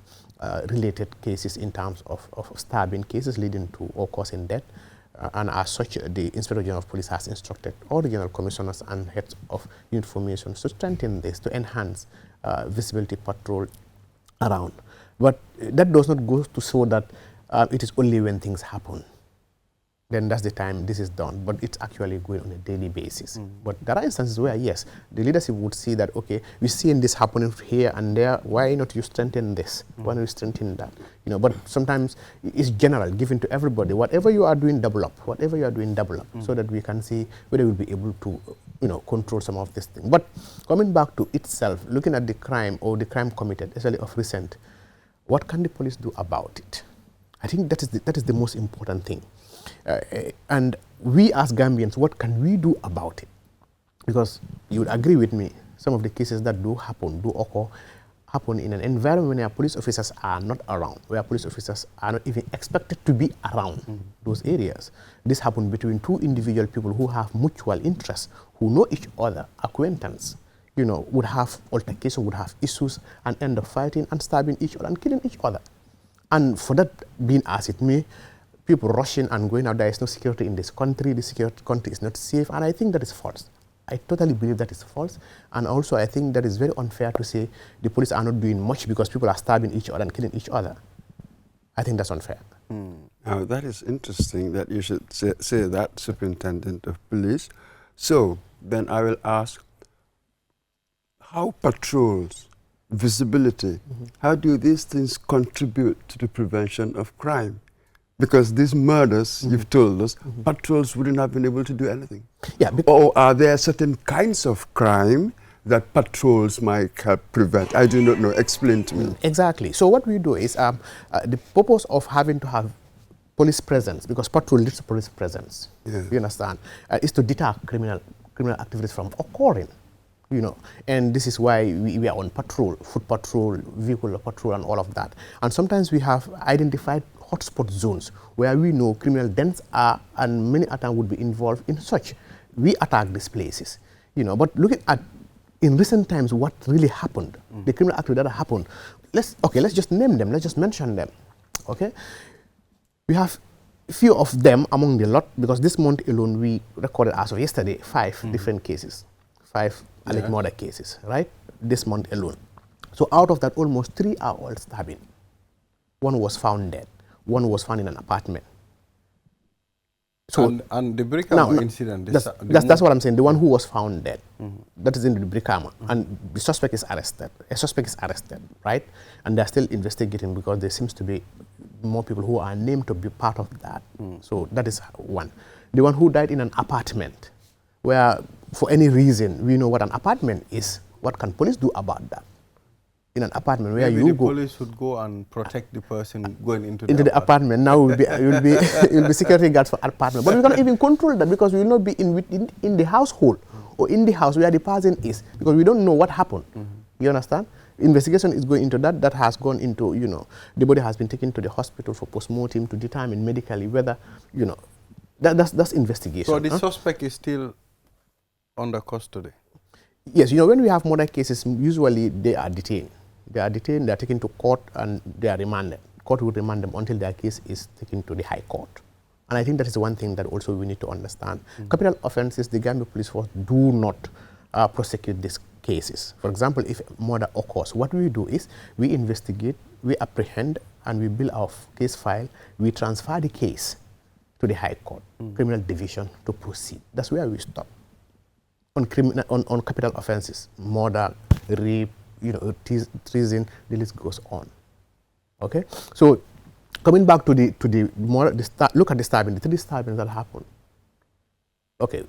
related cases in terms of stabbing cases leading to or causing death. And as such, the Inspector General of Police has instructed all the General Commissioners and heads of unit formations to strengthen this, to enhance visibility patrol around. But that does not go to show that it is only when things happen. Then that's the time this is done, but it's actually going on a daily basis. But there are instances where, yes, the leadership would see that, okay, we're seeing this happening here and there, why not you strengthen this? Why not you strengthen that? But sometimes it's general, given to everybody. Whatever you are doing, double up. Whatever you are doing, double up, so that we can see whether we'll be able to, control some of this thing. But coming back to itself, looking at the crime or the crime committed, especially of recent, what can the police do about it? I think that is the most important thing. And we as Gambians, what can we do about it? Because you would agree with me, some of the cases that do occur, happen in an environment where police officers are not around, where police officers are not even expected to be around those areas. This happened between two individual people who have mutual interests, who know each other, acquaintance, would have altercation, would have issues, and end up fighting and stabbing each other and killing each other. And for that being as it may, people rushing and going out, there is no security in this country, the country is not safe, and I think that is false. I totally believe that is false, and also I think that is very unfair to say the police are not doing much because people are stabbing each other and killing each other. I think that's unfair. Now that is interesting that you should say that, Superintendent of Police. So then I will ask, how patrols, visibility, how do these things contribute to the prevention of crime? Because these murders, you've told us, patrols wouldn't have been able to do anything. Yeah. Or are there certain kinds of crime that patrols might help prevent? I do not know. Explain to me. Exactly. So what we do is, the purpose of having to have police presence, because patrol leads to police presence, you understand, is to deter criminal activities from occurring. And this is why we are on patrol, foot patrol, vehicle patrol, and all of that. And sometimes we have identified hotspot zones where we know criminal dens are, and many at times would be involved in such. We attack these places, But looking at in recent times what really happened, the criminal activity that happened. Let's just name them. Let's just mention them. Okay, we have a few of them among the lot, because this month alone we recorded, as of yesterday, 5 different cases. 5 alleged murder cases, right? This month alone. So out of that, almost 3 are all stabbing. 1 was found dead. 1 was found in an apartment. So and the Brikama incident. That's what I'm saying. The one who was found dead, that is in the Brikama, and the suspect is arrested. A suspect is arrested, right? And they're still investigating, because there seems to be more people who are named to be part of that. So that is one. The one who died in an apartment, where for any reason, we know what an apartment is. What can police do about that? In an apartment where maybe the police would go and protect the person going into the apartment. Now you'll be security guards for apartment. But we cannot even control that, because we will not be in the household or in the house where the person is, because we don't know what happened. You understand? Investigation is going into that. That has gone into, the body has been taken to the hospital for post-mortem to determine medically whether, that's investigation. So the suspect is still under custody? Yes, when we have murder cases, usually they are detained. They are detained, they are taken to court, and they are remanded. Court will remand them until their case is taken to the High Court. And I think that is one thing that also we need to understand. Capital offenses, the Gambia Police Force do not prosecute these cases. For example, if murder occurs, what we do is we investigate, we apprehend, and we build our case file. We transfer the case to the High Court, Criminal Division, to proceed. That's where we stop. On capital offenses, murder, rape, treason, the list goes on. Okay, so coming back to look at the stabbing, the 3 stabbings that happened. Okay,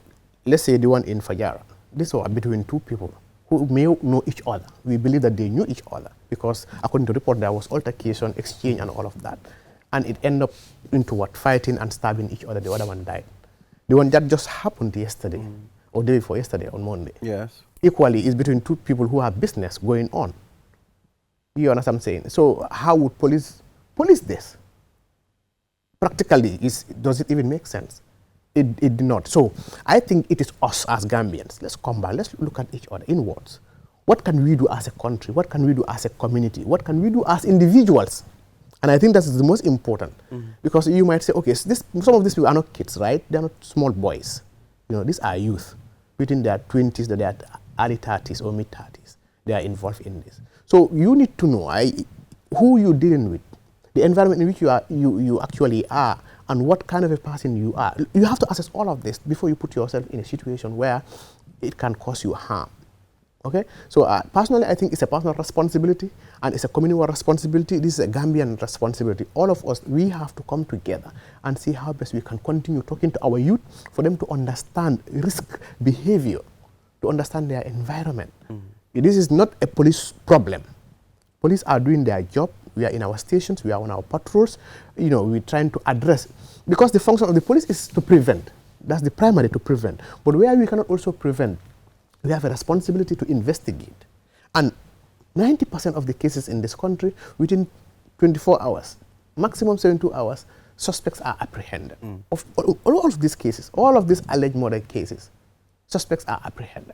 let's say the one in Fajara. This was between 2 people who may know each other. We believe that they knew each other because according to the report there was altercation, exchange and all of that. And it ended up into what? Fighting and stabbing each other. The other one died. The one that just happened yesterday or day before yesterday on Monday. Yes. Equally is between 2 people who have business going on. You understand what I'm saying? So how would police this? Practically, does it even make sense? It did not. So I think it is us as Gambians. Let's come back. Let's look at each other inwards. What can we do as a country? What can we do as a community? What can we do as individuals? And I think that is the most important. Because you might say, okay, so some of these people are not kids, right? They're not small boys. These are youth between their 20s to their early 30s or mid 30s. They are involved in this. So you need to know who you're dealing with, the environment in which you actually are, and what kind of a person you are. You have to assess all of this before you put yourself in a situation where it can cause you harm. Okay? So personally, I think it's a personal responsibility and it's a communal responsibility. This is a Gambian responsibility. All of us, we have to come together and see how best we can continue talking to our youth for them to understand risk behavior, to understand their environment. This is not a police problem. Police are doing their job. We are in our stations. We are on our patrols. We're trying to address. Because the function of the police is to prevent. That's the primary, to prevent. But where we cannot also prevent, we have a responsibility to investigate. And 90% of the cases in this country, within 24 hours, maximum 72 hours, suspects are apprehended. Of all of these cases, all of these alleged murder cases, suspects are apprehended.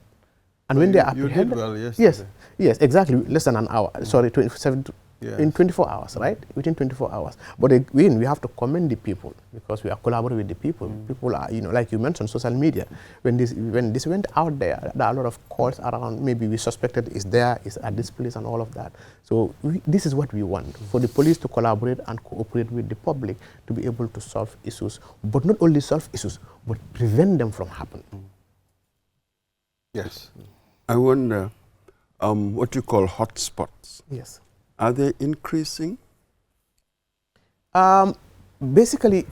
And when they are apprehended, you did well yesterday. yes, exactly, less than an hour. Sorry, 27 in 24 hours, right? Within 24 hours. But again, we have to commend the people because we are collaborating with the people. People are, like you mentioned, social media. When this went out there are a lot of calls around. Maybe we suspected is at this place and all of that. So this is what we want, for the police to collaborate and cooperate with the public to be able to solve issues, but not only solve issues, but prevent them from happening. Yes. I wonder what you call hotspots. Yes. Are they increasing? Basically,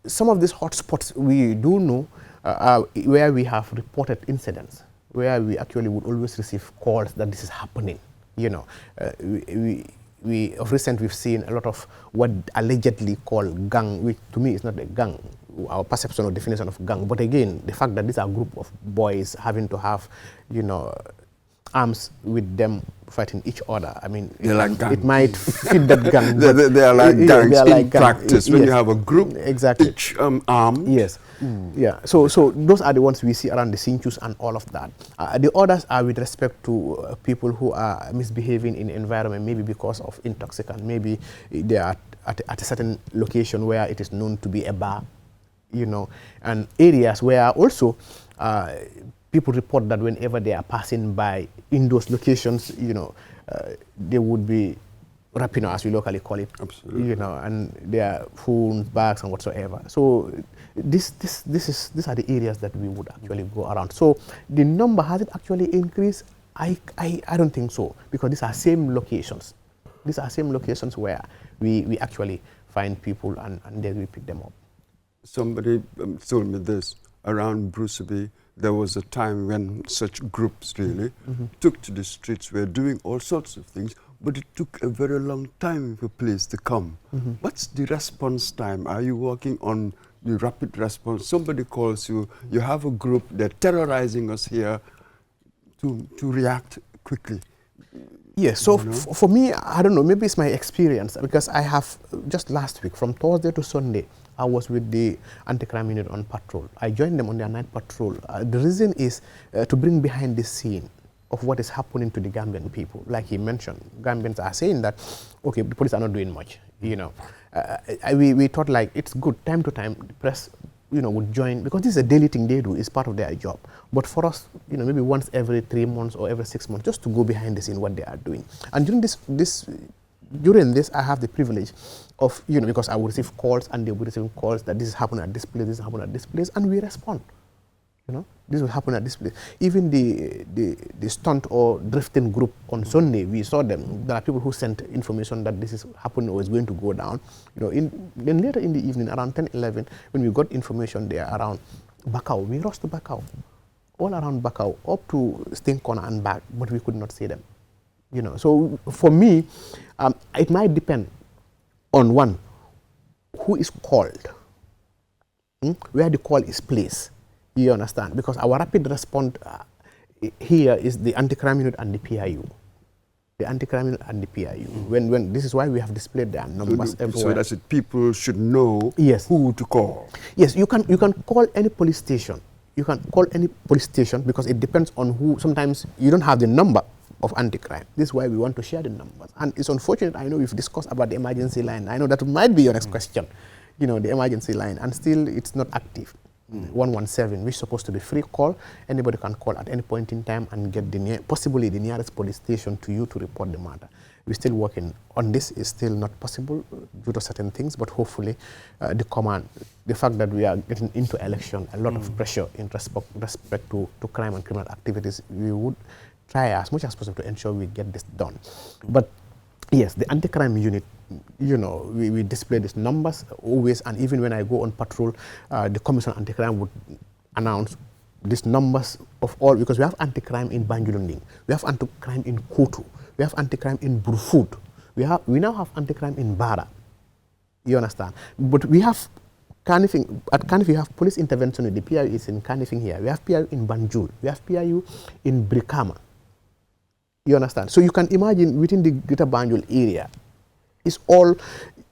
some of these hotspots we do know where we have reported incidents, where we actually would always receive calls that this is happening. We of recent we've seen a lot of what allegedly called gang, which to me is not a gang, our perception or definition of gang. But again, the fact that these are a group of boys having to have, arms with them fighting each other. I mean, it might fit that gang. They are like gangs in practice. When you have a group, exactly, each armed. Yes. Yeah. So those are the ones we see around the Sinchus and all of that. The others are with respect to people who are misbehaving in the environment, maybe because of intoxicant. Maybe they are at a certain location where it is known to be a bar, and areas where also people report that whenever they are passing by in those locations, they would be rapping, as we locally call it. Absolutely. And their phones, bags, and whatsoever. So these are the areas that we would actually go around. So the number, has it actually increased? I don't think so, because these are same locations. These are same locations where we actually find people and then we pick them up. Somebody told me this, around Bruceby, there was a time when such groups really took to the streets, were doing all sorts of things, but it took a very long time for police to come. What's the response time? Are you working on the rapid response? Somebody calls you, you have a group, they're terrorizing us here, to react quickly. Yes, so for me, I don't know, maybe it's my experience, because I have, just last week, from Thursday to Sunday, I was with the anti-crime unit on patrol. I joined them on their night patrol. The reason is to bring behind the scene of what is happening to the Gambian people. Like he mentioned, Gambians are saying that, okay, the police are not doing much, we thought like it's good, time to time, the press, would join, because this is a daily thing they do, it's part of their job. But for us, maybe once every 3 months or every 6 months, just to go behind the scene what they are doing. And during this, I have the privilege of, because I will receive calls and they will receive calls that this is happening at this place, this is happening at this place, and we respond. You know, this will happen at this place. Even the stunt or drifting group on Sunday, we saw them. There are people who sent information that this is happening or is going to go down. You know, then later in the evening, around 10, 11, when we got information there around Bakau, we rushed to Bakau, all around Bakau, up to Sting Corner and back, but we could not see them. You know, so for me, it might depend on one, who is called, where the call is placed. You understand? Because our rapid response here is the anti-crime unit and the PIU. The anti-crime unit and the PIU. When this is why we have displayed their numbers everywhere. So that's it. People should know who to call. Yes, you can call any police station. You can call any police station because it depends on who. Sometimes you don't have the number of anti-crime. This is why we want to share the numbers. And it's unfortunate, I know we've discussed about the emergency line. I know that might be your next question. You know, the emergency line, and still it's not active. 117, which is supposed to be free call. Anybody can call at any point in time and get possibly the nearest police station to you to report the matter. We're still working on this. It's still not possible due to certain things, but hopefully the command, the fact that we are getting into election, a lot of pressure in respect to crime and criminal activities, we would try as much as possible to ensure we get this done. But yes, the anti-crime unit, you know, we display these numbers always, and even when I go on patrol, the Commission on Anti-Crime would announce these numbers of all, because we have anti-crime in Banjulunding, we have anti-crime in Kutu, we have anti-crime in Burfoot, we now have anti-crime in Bara. You understand? But we have Kanifing, at Kanifing we have police intervention. The PIU is in Kanifing here. We have PIU in Banjul. We have PIU in Brikama. You understand? So you can imagine within the Greater Banjul area, it's all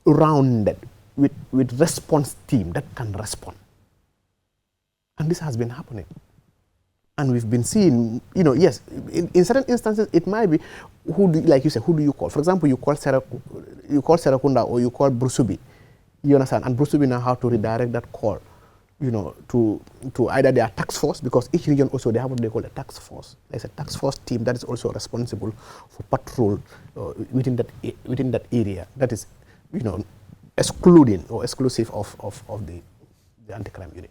rounded with response team that can respond. And this has been happening. And we've been seeing, you know, yes, in certain instances, it might be, like you said, who do you call? For example, you call Serakunda or you call Brusubi. You understand? And Brusubi know how to redirect that call, you know, to either their task force, because each region also, they have what they call a task force. There's a task force team that is also responsible for patrol within that area. That is, you know, excluding or exclusive of the anti-crime unit.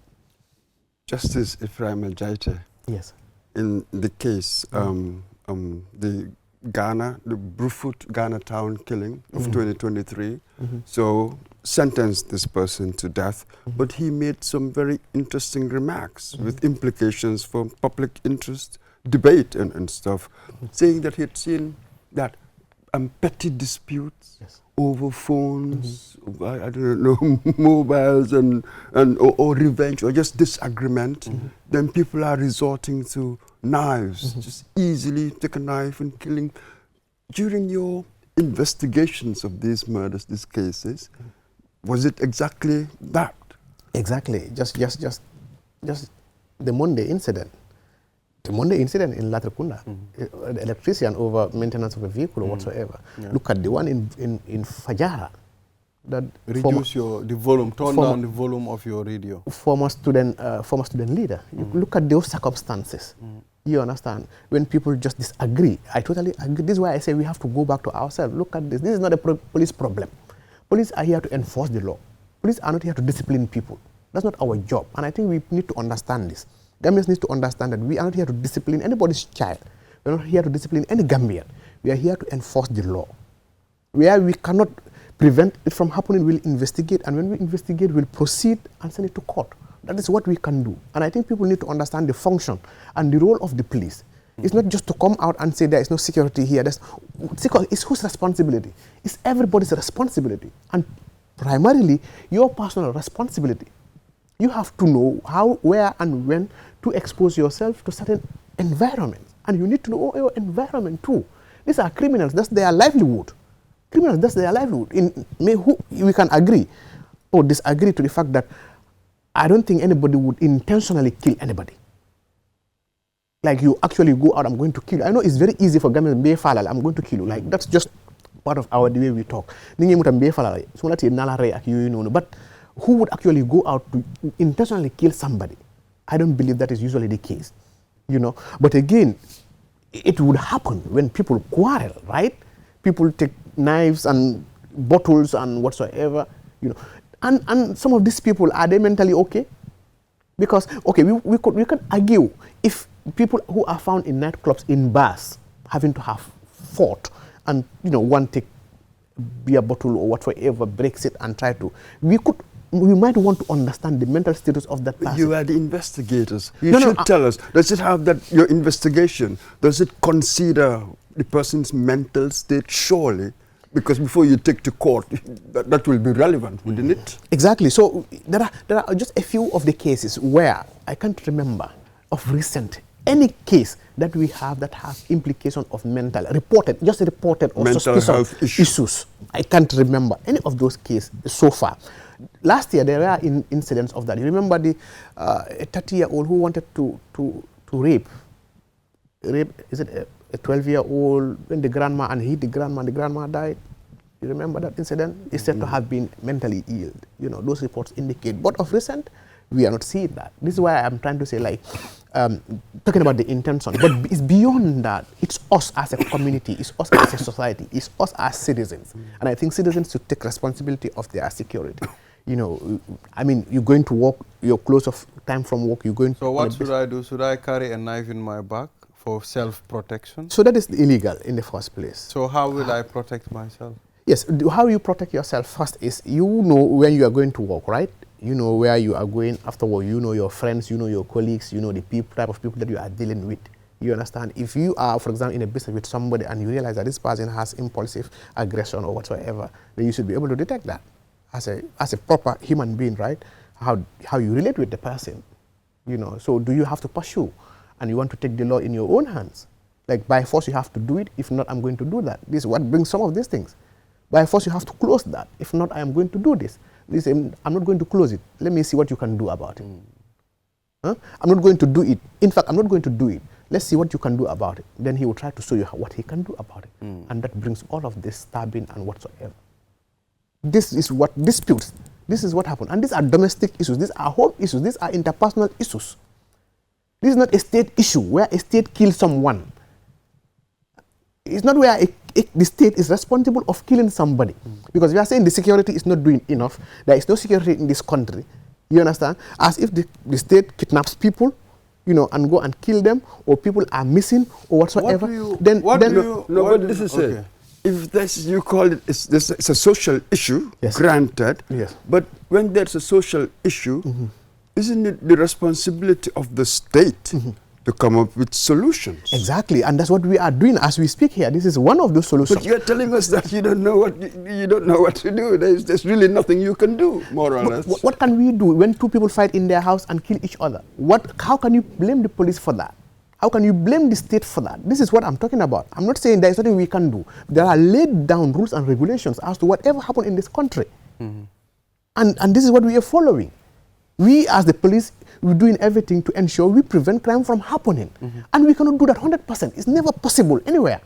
Justice Ephraim Jaite. Yes. In the case, the Brufut Ghana town killing of 2023, so sentenced this person to death, but he made some very interesting remarks with implications for public interest, debate and stuff, saying that he had seen that petty disputes over phones, I don't know, mobiles or revenge or just disagreement, then people are resorting to knives, just easily take a knife and killing. During your investigations of these murders, these cases, was it exactly that? Exactly. Just the Monday incident. The Monday incident in Latrikunda, an electrician over maintenance of a vehicle or whatsoever. Look at the one in Fajara. That reduce the volume, turn down the volume of your radio. Former student leader. You look at those circumstances. You understand? When people just disagree, I totally agree. This is why I say we have to go back to ourselves. Look at this. This is not a police problem. Police are here to enforce the law. Police are not here to discipline people. That's not our job. And I think we need to understand this. Gambians need to understand that we are not here to discipline anybody's child. We are not here to discipline any Gambian. We are here to enforce the law. Where we cannot prevent it from happening, we'll investigate. And when we investigate, we'll proceed and send it to court. That is what we can do. And I think people need to understand the function and the role of the police. It's not just to come out and say there is no security here. It's whose responsibility? It's everybody's responsibility. And primarily, your personal responsibility. You have to know how, where, and when to expose yourself to certain environments. And you need to know your environment too. These are criminals. That's their livelihood. Criminals, that's their livelihood. We can agree or disagree to the fact that I don't think anybody would intentionally kill anybody. Like you actually go out, I'm going to kill you. I know it's very easy for Gambians to be falal, I'm going to kill you. Like that's just part of the way we talk. But who would actually go out to intentionally kill somebody? I don't believe that is usually the case. You know, but again, it would happen when people quarrel, right? People take knives and bottles and whatsoever, you know. And some of these people, are they mentally okay? Because, okay, we could argue if people who are found in nightclubs, in bars, having to have fought and, you know, one take beer bottle or whatsoever, breaks it and try to, we might want to understand the mental status of that person. You are the investigators. You should tell us, does it have that, your investigation, does it consider the person's mental state? Surely, because before you take to court, that will be relevant, wouldn't it? Exactly. So there are just a few of the cases where I can't remember of recent any case that we have that has implication of mental reported or mental suspicious issues. I can't remember any of those cases so far. Last year there were incidents of that. You remember the a 30-year-old who wanted to rape? Is it a 12-year-old when the grandma and hit the grandma died? You remember that incident? It's said to have been mentally ill. You know, those reports indicate. But of recent, we are not seeing that. This is why I'm trying to say, like, talking about the intention, but it's beyond that. It's us as a community, it's us as a society, it's us as citizens. And I think citizens should take responsibility of their security. You know, I mean, you're going to work, you're close of time from work, you're going to... So what should I do? Should I carry a knife in my bag for self-protection? So that is illegal in the first place. So how will I protect myself? Yes, how you protect yourself first is, you know when you are going to work, right? You know where you are going after work, you know your friends, you know your colleagues, you know the type of people that you are dealing with. You understand? If you are, for example, in a business with somebody and you realize that this person has impulsive aggression or whatsoever, then you should be able to detect that as a proper human being, right? How you relate with the person, you know. So do you have to pursue and you want to take the law in your own hands? Like by force you have to do it, if not I'm going to do that. This is what brings some of these things. By force you have to close that, if not I am going to do this. I'm not going to close it. Let me see what you can do about it. Huh? I'm not going to do it. In fact, I'm not going to do it. Let's see what you can do about it. Then he will try to show you what he can do about it. And that brings all of this stabbing and whatsoever. This is what disputes. This is what happened. And these are domestic issues. These are home issues. These are interpersonal issues. This is not a state issue where a state kills someone. It's not where the state is responsible of killing somebody. Because we are saying the security is not doing enough. There is no security in this country. You understand? As if the state kidnaps people, you know, and go and kill them, or people are missing, or whatsoever. But this is it. If that's, you call it, it's a social issue, yes, granted. Yes. But when there's a social issue, isn't it the responsibility of the state to come up with solutions? Exactly, and that's what we are doing as we speak here. This is one of those solutions. But you're telling us that you don't know what to do. There's really nothing you can do, more or less. What can we do when two people fight in their house and kill each other? How can you blame the police for that? How can you blame the state for that? This is what I'm talking about. I'm not saying there is nothing we can do. There are laid down rules and regulations as to whatever happened in this country. And this is what we are following. We as the police, we're doing everything to ensure we prevent crime from happening. And we cannot do that 100%. It's never possible anywhere.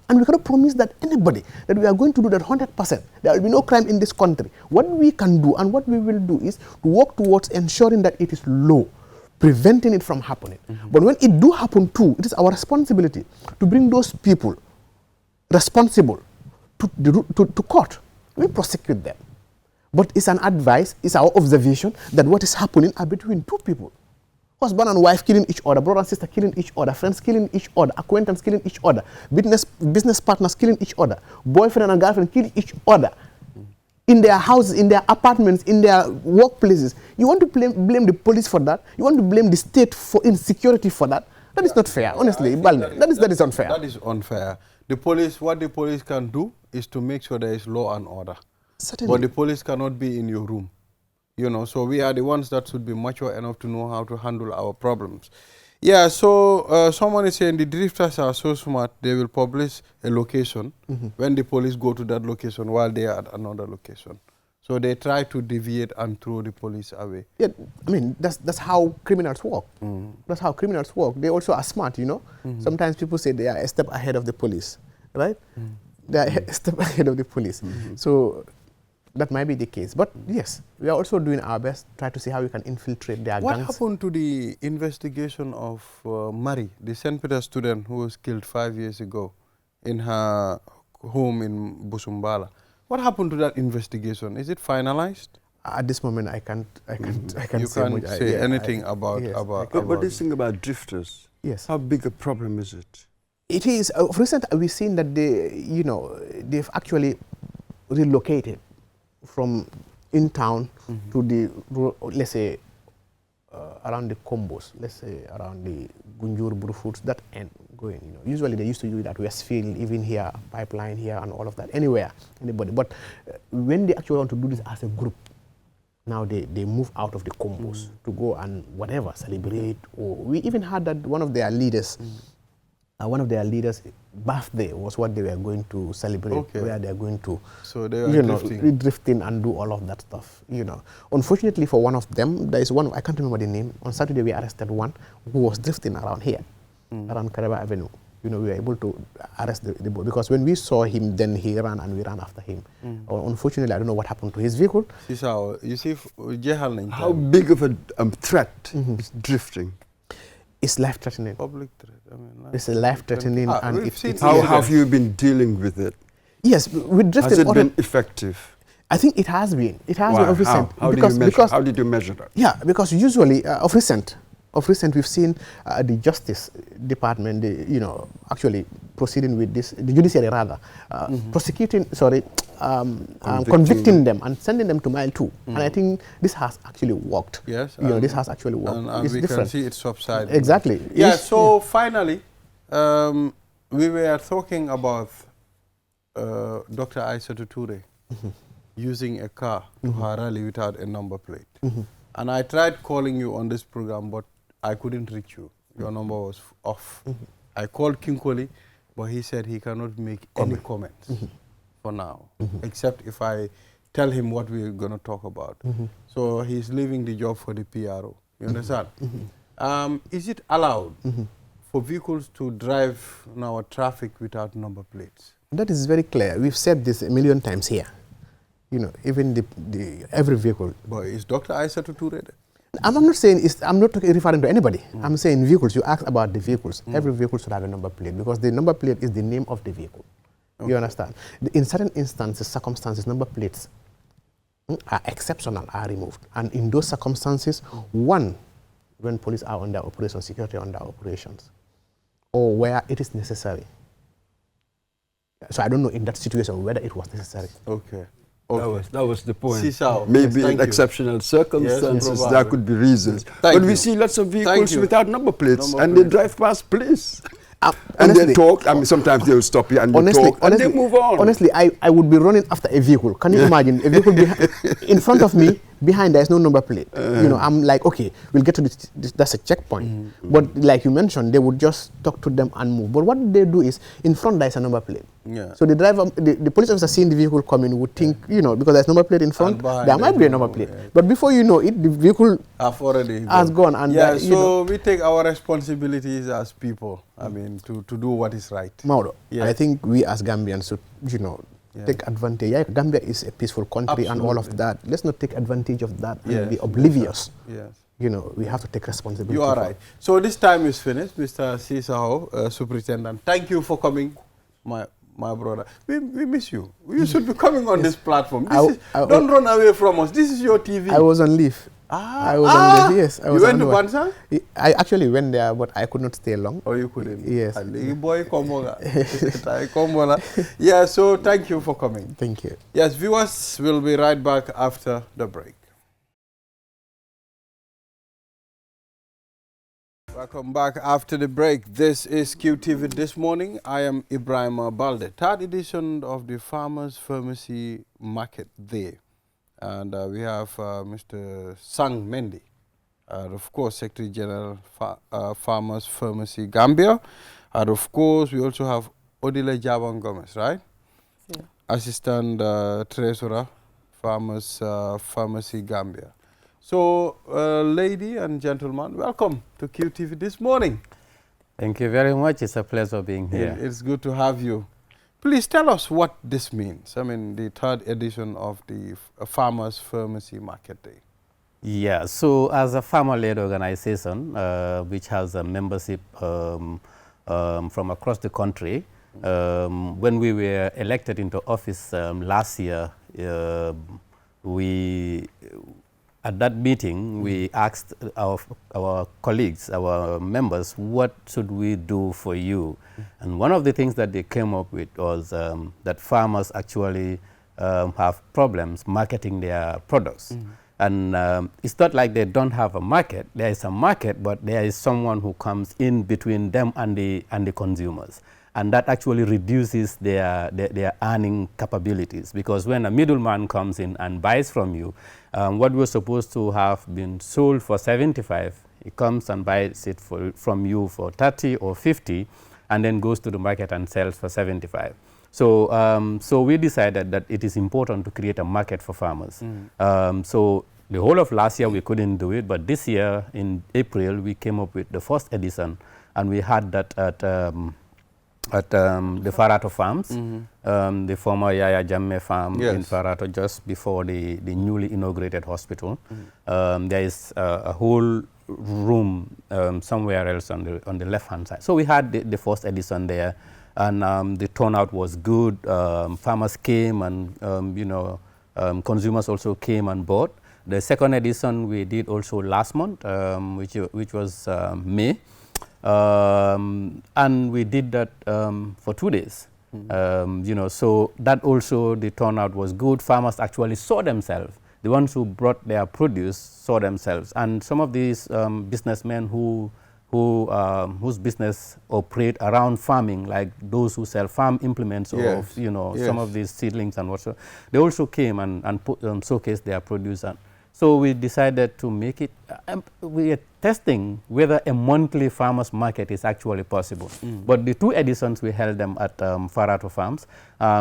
And we cannot promise that anybody that we are going to do that 100%. There will be no crime in this country. What we can do and what we will do is to work towards ensuring that it is low, preventing it from happening. But when it do happen too, it is our responsibility to bring those people responsible to court. We prosecute them. But it's an advice, it's our observation that what is happening are between two people. Husband and wife killing each other, brother and sister killing each other, friends killing each other, acquaintance killing each other, business partners killing each other, boyfriend and girlfriend killing each other. In their houses, in their apartments, in their workplaces. You want to blame the police for that? You want to blame the state for insecurity for that? That is not fair, honestly. That is unfair. That is unfair. The police, what the police can do is to make sure there is law and order. Certainly. But the police cannot be in your room. You know, so we are the ones that should be mature enough to know how to handle our problems. Yeah, so someone is saying the drifters are so smart, they will publish a location when the police go to that location while they are at another location. So they try to deviate and throw the police away. Yeah, I mean, that's how criminals work. That's how criminals work. They also are smart, you know. Sometimes people say they are a step ahead of the police, right? They are a step ahead of the police. So that might be the case. But yes, we are also doing our best, try to see how we can infiltrate their gangs. What happened to the investigation of Marie, the St. Peter student who was killed 5 years ago in her home in Busumbala? What happened to that investigation? Is it finalized? At this moment, I can't you say can't much. say anything about. What do you think about drifters? Yes. How big a problem is it? It is. Recently, we've seen that they've actually relocated from in town to the, let's say, around the combos, let's say around the Gunjur, Burfoots, that end going. Usually they used to do that Westfield, even here, Pipeline here, and all of that, anywhere, anybody. But when they actually want to do this as a group, now they move out of the combos to go and whatever, celebrate. Or we even had that one of their leaders, birthday was what they were going to celebrate, where they are going to, so they are drifting and do all of that stuff. Unfortunately for one of them, there is one, I can't remember the name. On Saturday we arrested one who was drifting around here, around Karaba Avenue. We were able to arrest the boy because when we saw him, then he ran and we ran after him. Unfortunately, I don't know what happened to his vehicle. You see, how big of a threat is drifting? It's life-threatening. Public threat. It's a life-threatening, and how have you been dealing with it? Yes, with drifting. Has it been effective? I think it has been. It has been of recent. How did you measure that? Yeah, because usually of recent we've seen the Justice Department, actually proceeding with this, the judiciary rather, convicting them and sending them to mile 2. And I think this has actually worked. Yes. This has actually worked. And we can see it subside. Exactly. Yeah, so finally, we were talking about Dr. Aissatou Toure using a car to her rally without a number plate. And I tried calling you on this program, but I couldn't reach you. Your number was off. I called Kinkoli, but he said he cannot make any comments for now, except if I tell him what we're going to talk about. So he's leaving the job for the PRO. You understand? Is it allowed for vehicles to drive in our traffic without number plates? That is very clear. We've said this a million times here. Even every vehicle. But is Dr. Aissatou Toure there? I'm not saying, I'm not referring to anybody. I'm saying vehicles. You asked about the vehicles. Every vehicle should have a number plate because the number plate is the name of the vehicle. You understand? In certain instances, circumstances, number plates are exceptional, are removed. And in those circumstances, one, when police are under operation, security under operations, or where it is necessary. So I don't know in that situation whether it was necessary. Okay. That was the point. Sisao. Maybe yes, in exceptional circumstances there could be reasons. But we see lots of vehicles without number plates and they drive past police. And they talk. I mean, sometimes they will stop you and you talk and they move on. Honestly, I would be running after a vehicle. Can you imagine? A vehicle in front of me, behind there is no number plate. I'm like, okay, we'll get to this, that's a checkpoint. But like you mentioned, they would just talk to them and move. But what they do is, in front there is a number plate. Yeah. So the driver, the police officer seeing the vehicle coming would think, because there's number plate in front, there might be a number plate. Yeah. But before you know it, the vehicle has gone. And so we take our responsibilities as people, I mean, to do what is right. Mauro, I think we as Gambians should, take advantage. Yeah, Gambia is a peaceful country and all of that. Let's not take advantage of that and be oblivious. Yes. We have to take responsibility. You are right. So this time is finished, Mr. Sisao, Superintendent. Thank you for coming, my brother. We miss you. You should be coming on this platform. Don't run away from us. This is your TV. I was on leave. I was on leave, yes. You went to Bansan? I actually went there, but I could not stay long. Oh, you couldn't? Yes. Yeah, so thank you for coming. Thank you. Yes, viewers, will be right back after the break. Welcome back after the break. This is QTV This Morning. I am Ibrahim Balde. Third edition of the Farmers Pharmacy Market Day. And we have Mr. Sang Mendy, of course, Secretary General Farmers Pharmacy Gambia. And of course, we also have Odile Jaban Gomez, right? Yeah. Assistant Treasurer, Farmers Pharmacy Gambia. So, lady and gentlemen, welcome to QTV This Morning. Thank you very much. It's a pleasure being here. It's good to have you. Please tell us what this means. I mean, the third edition of the Farmers Pharmacy Market Day. Yeah, so as a farmer-led organization, which has a membership from across the country, when we were elected into office last year, at that meeting, we asked our colleagues, our members, what should we do for you? And one of the things that they came up with was that farmers actually have problems marketing their products. And it's not like they don't have a market. There is a market, but there is someone who comes in between them and the consumers. And that actually reduces their earning capabilities, because when a middleman comes in and buys from you, what was supposed to have been sold for 75, he comes and buys it from you for 30 or 50, and then goes to the market and sells for 75. So, so we decided that it is important to create a market for farmers. So the whole of last year we couldn't do it, but this year in April we came up with the first edition, and we had that at the Farato Farms, the former Yaya Jammeh farm in Farato, just before the newly inaugurated hospital. There is a whole room somewhere else on the left-hand side. So we had the first edition there, and the turnout was good. Farmers came, and you know, consumers also came and bought. The second edition we did also last month, which was May. And we did that for 2 days. You know, so that also the turnout was good. Farmers actually saw themselves. The ones who brought their produce saw themselves, and some of these businessmen whose business operate around farming, like those who sell farm implements, or you know, some of these seedlings and whatsoever, they also came and showcased their produce. So we decided to make it, we are testing whether a monthly farmers market is actually possible. But the 2 editions, we held them at Farato Farms.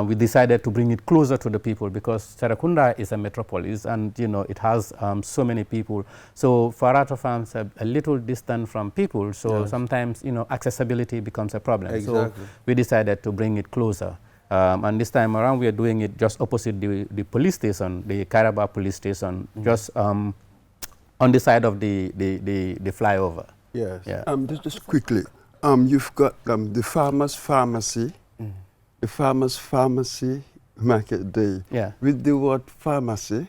We decided to bring it closer to the people, because Serekunda is a metropolis, and you know, it has so many people. So Farato Farms are a little distant from people, so sometimes, you know, accessibility becomes a problem. So we decided to bring it closer. And this time around, we are doing it just opposite the police station, the Kairaba police station, just on the side of the flyover. Yes. Yeah. Just quickly, you've got the farmers' pharmacy, the farmers' pharmacy market day. Yeah. With the word pharmacy,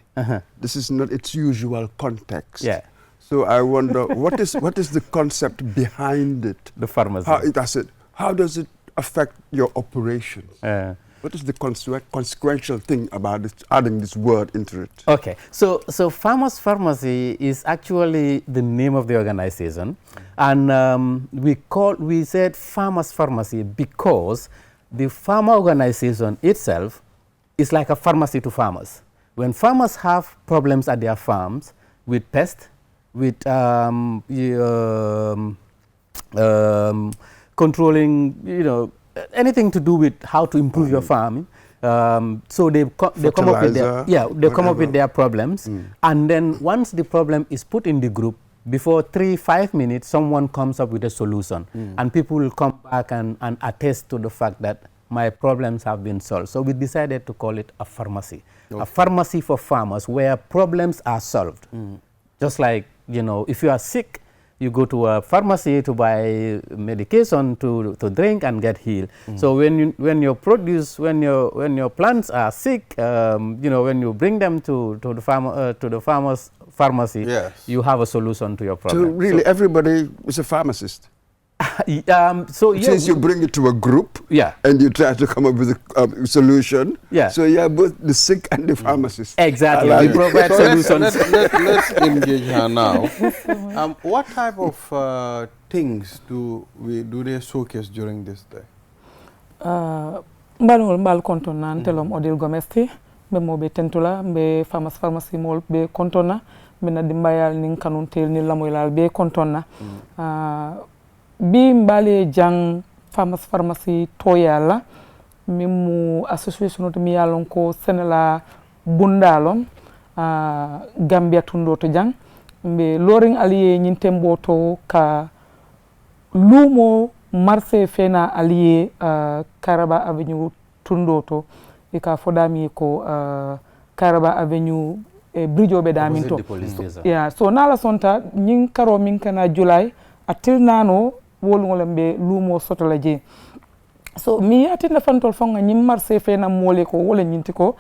this is not its usual context. Yeah. So I wonder, what is the concept behind it? The pharmacy. How does it affect your operations? What is the consequential thing about adding this word into it? Okay, so Farmers Pharmacy is actually the name of the organization, and we said Farmers Pharmacy because the farmer organization itself is like a pharmacy to farmers. When farmers have problems at their farms with pests, with controlling, you know, anything to do with how to improve your farming. So they come up with their problems, and then once the problem is put in the group, before 3-5 minutes, someone comes up with a solution, and people will come back and attest to the fact that my problems have been solved. So we decided to call it a pharmacy, a pharmacy for farmers where problems are solved. Just like, you know, if you are sick, you go to a pharmacy to buy medication to drink and get healed. So when your plants are sick, you know, when you bring them to the farmer's pharmacy, you have a solution to your problem. So really, everybody is a pharmacist. Since you bring it to a group, and you try to come up with a solution, so you are both the sick and the pharmacist. Exactly, we provide solutions. Let's engage her now. What type of things do they showcase during this day? Mbal kontona ntelom odil gomesti be mo be tentula be pharmacy mol be kontona be na dimbayal nin kanuntel ni lamoylal be kontona bi mbale jang pharmacy toyala mimu association to mi yalon ko senela bundalon Gambia tundo to jang be loring allié nyin temboto ka lumo marché fena allié Kairaba Avenue tundo to e ka fodami ko Kairaba Avenue bridge be daminto so nala sonta nyin karo min kana July atil nano wolngolembe lumo sotola je so mi atinda fantol fonga nyim marché fena mole ko wala nyinti ko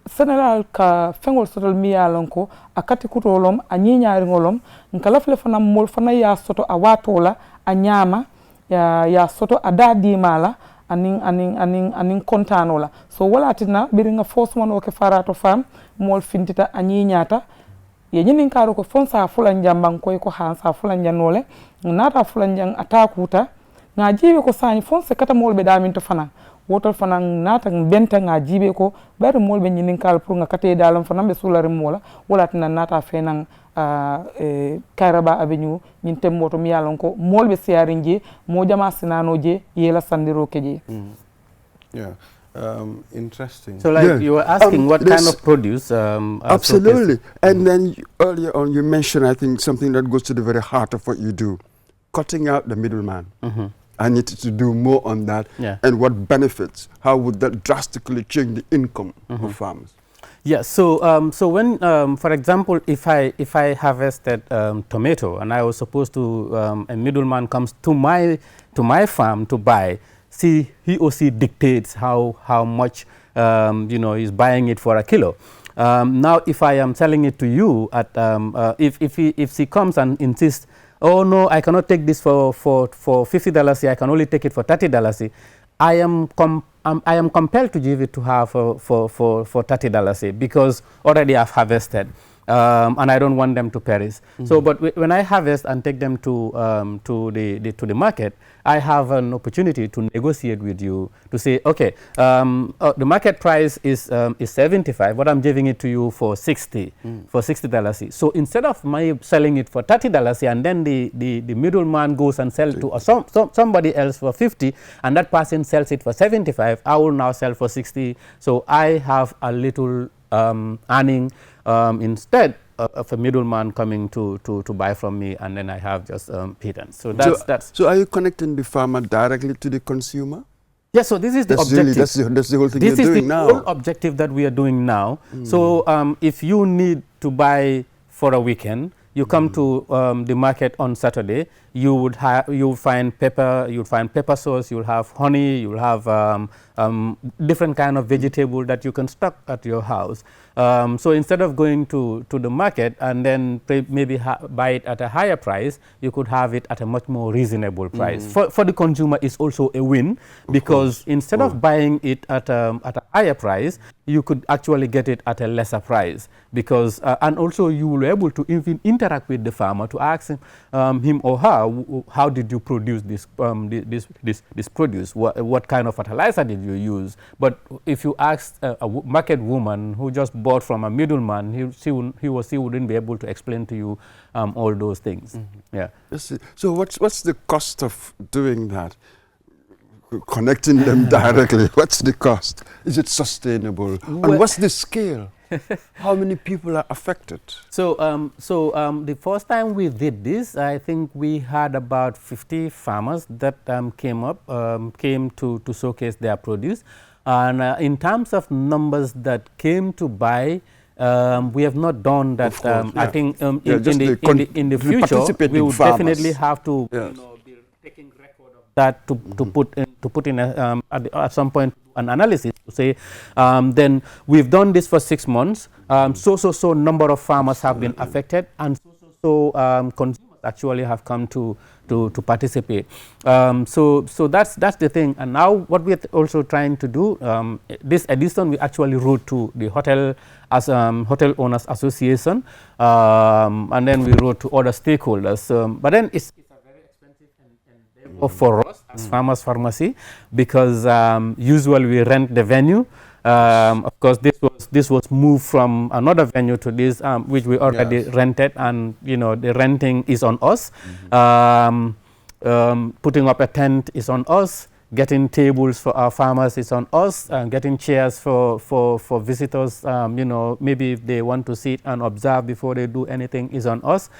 sénégal ka fengol sotol mi yalon ko akati kutolom a ñiñaari ngolom nkala fle fana mol fana ya soto a watola a ñama ya soto a dadi mala anin kontanola so wala tina biri nga force man o ke farato fam mol fintita a ñiñata ye ñinin karo ko fonsa fulan jamban koy ko hansa fulan janole nata fulan jang atakuta nga jibe ko sañi fonse kata mol be damin to fana wotol fana nata benta nga jibe ko bari mol be ñinin kal pour nga kate dalam fana be sulare mola wala tina nata fenan Kairaba Avenue ñin temmoto mi yalon ko mol be siarin je mo jama sinano je yela sandiro keje yeah. Interesting. So, like you were asking, what kind of produce? Absolutely. And then earlier on, you mentioned, I think, something that goes to the very heart of what you do, cutting out the middleman. I need to do more on that. And what benefits? How would that drastically change the income of farmers? Yeah. So, so when, for example, if I harvested tomato and I was supposed to, a middleman comes to my farm to buy. He or she dictates how much he's buying it for a kilo. Now, if I am selling it to you at if she comes and insists, oh no, I cannot take this for $50, I can only take it for $30. I am compelled to give it to her for $30 because already I've harvested. And I don't want them to perish. So, but when I harvest and take them to the market, I have an opportunity to negotiate with you to say, okay, the market price is 75, but I'm giving it to you for $60. So instead of my selling it for $30, and then the middleman goes and sells to somebody else for 50, and that person sells it for 75, I will now sell for 60. So I have a little earning instead of a middleman coming to buy from me, and then I have just pittance. So that's. So are you connecting the farmer directly to the consumer? Yeah. So this is the objective. Really, that's the whole thing you're doing now. This is the whole objective that we are doing now. So if you need to buy for a weekend, you come to the market on Saturday. You find pepper sauce. You'll have honey. You'll have different kind of vegetable that you can stock at your house. So instead of going to the market and then maybe buy it at a higher price, you could have it at a much more reasonable price. For the consumer, it's also a win because instead of buying it at a higher price, you could actually get it at a lesser price because and also you will be able to even interact with the farmer to ask him or her, how did you produce this produce? What kind of fertilizer did you use? But if you ask a market woman who just bought from a middleman, he or she wouldn't be able to explain to you all those things. Yeah. So what's the cost of doing that? Connecting them directly. What's the cost? Is it sustainable? And what's the scale? How many people are affected? So, the first time we did this, I think we had about 50 farmers that came to showcase their produce. And in terms of numbers that came to buy, we have not done that. I think in the future, we will definitely have to be taking record of that to put in at some point an analysis to say, then we've done this for 6 months. So number of farmers have been affected, and so consumers actually have come to participate. So that's the thing. And now what we are also trying to do, this edition we actually wrote to the hotel hotel owners association, and then we wrote to other stakeholders. But then it's a very expensive endeavor for us as Farmers Pharmacy because usually we rent the venue. Of course, this was moved from another venue to this, which we already rented, and the renting is on us. Putting up a tent is on us. Getting tables for our farmers is on us. Getting chairs for visitors, maybe if they want to sit and observe before they do anything, is on us.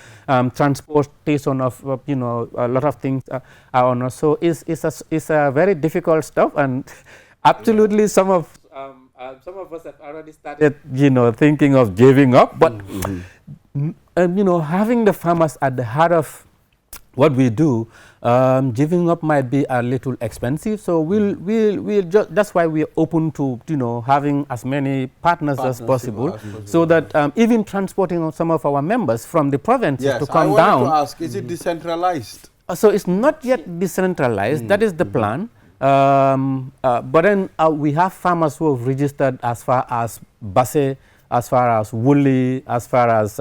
Transportation of a lot of things are on us. So it's a very difficult stuff, and absolutely some of us have already started, thinking of giving up. But having the farmers at the heart of what we do, giving up might be a little expensive. So we'll just, that's why we're open to, you know, having as many partners as possible, so that even transporting some of our members from the provinces to come down. I wanted to ask, is it decentralized? So it's not yet decentralized. That is the plan. But then we have farmers who have registered as far as Basse, as far as Woolley, as far as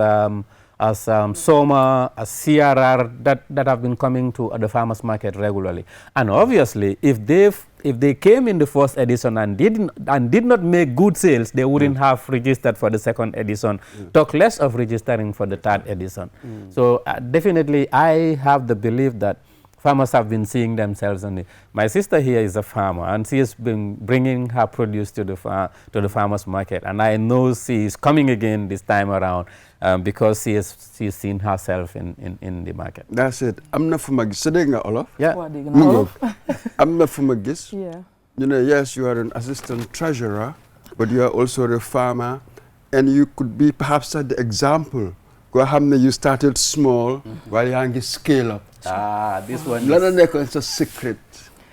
Soma, as CRR, that have been coming to the farmers market regularly. And obviously, if they came in the first edition and did not make good sales, they wouldn't have registered for the second edition. Talk less of registering for the third edition. So definitely, I have the belief that farmers have been seeing themselves in it. My sister here is a farmer, and she has been bringing her produce to the farmers market, and I know she is coming again this time around because she's seen herself in the market. That's it. I'm not from Magis. So Olaf? Yeah. I'm not from Magis. Yeah. You know, yes, you are an assistant treasurer, but you are also a farmer, and you could be perhaps at the example. Go ahead, you started small while you can scale up. This one It's a secret.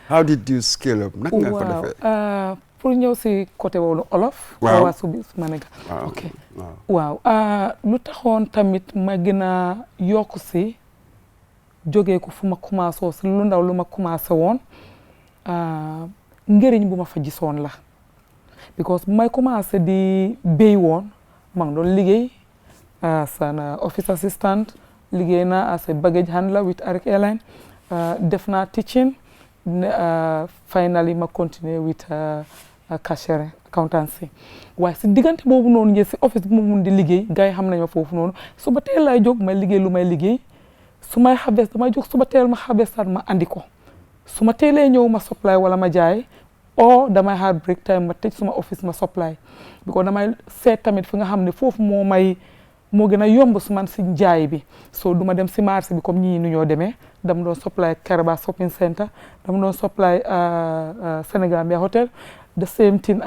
How did you scale up? Wow. Pour ñëw si côté wonu Olof. Waaw. Waa subi Manéga. Ok. Waaw. Lu taxoon tamit ma gën a yokk si jógee ko fu ma commencé si lu ndaw lu ma commencé woon njëriñ bu ma fa gisoon la. Because bu may commencé di béy woon ma ngi doon liggéey as an office assistant, liggéey naa as a baggage handler with Arik Airline, def naa teaching, finally ma continue with cashier accountancy. Waaye si diggante boobu noonu ngeen si office bi ma mun di liggéey gars yi xam nañ ma foofu noonu suba teel laay jóg may liggéey lu may liggéey su may xabes damay jóg suba teel ma xabesaat ma andi ko su ma teelee ñëw ma supply wala ma jaay o damay xaar break time ma tëj suma office ma supply because damay seet tamit fi nga xam ne foofu moo gën a yomb su man si njaay bi so duma dem si marché bi comme ñii nu ñoo demee dama doon supply Karaba shopping center dama doon supply Senegambia hotel the same thing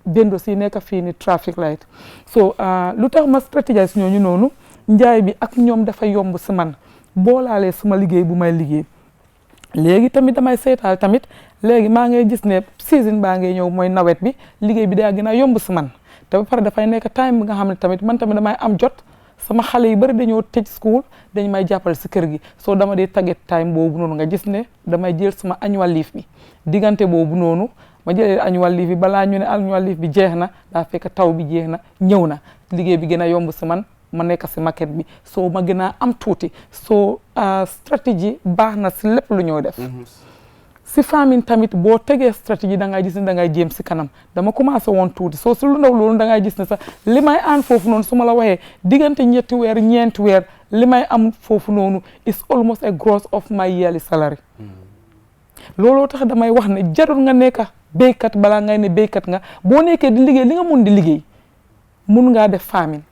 dendo si nekk fii ni traffic light so lu tax ma stratégie ñooñu noonu njaay bi ak ñoom dafa yomb si man boolaalee suma liggéey bu may liggéey léegi tamit damay seetaal tamit léegi maa ngay gis ne season baa ngay ñëw mooy nawet bi liggéey bi daa gën a yomb si man te ba pare dafay nekk time bi nga xam ne tamit man tamit damay am jot sama xale yi bari dañoo tëj school dañ may jàppale si kër gi soo dama dee target time boobu noonu nga gis ne damay jël sama annual leave bi diggante boobu noonu ma jëlee annual leave bi balaa ñu ne annual leave bi jeex na daa fekk taw bi jeex na ñëw na liggéey bi gën a yomb si man ma nekk si market bi soo ma gën a am tuuti soo stratégie baax na si lépp lu ñoo def si famine tamit boo tegee stratégie da ngay gis ne da ngay jéem si kanam dama commencé woon tuuti soo si lu ndaw loolu da ngay gis ne sax li may aan foofu noonu su ma la waxee diggante ñetti weer ñeenti weer li may am foofu noonu is almost a gross of my yearly salary looloo tax damay wax ne jarul nga nekk béykat balaa ngay ne béykat nga boo nekkee di liggéey li nga mun di liggéey mun ngaa def famine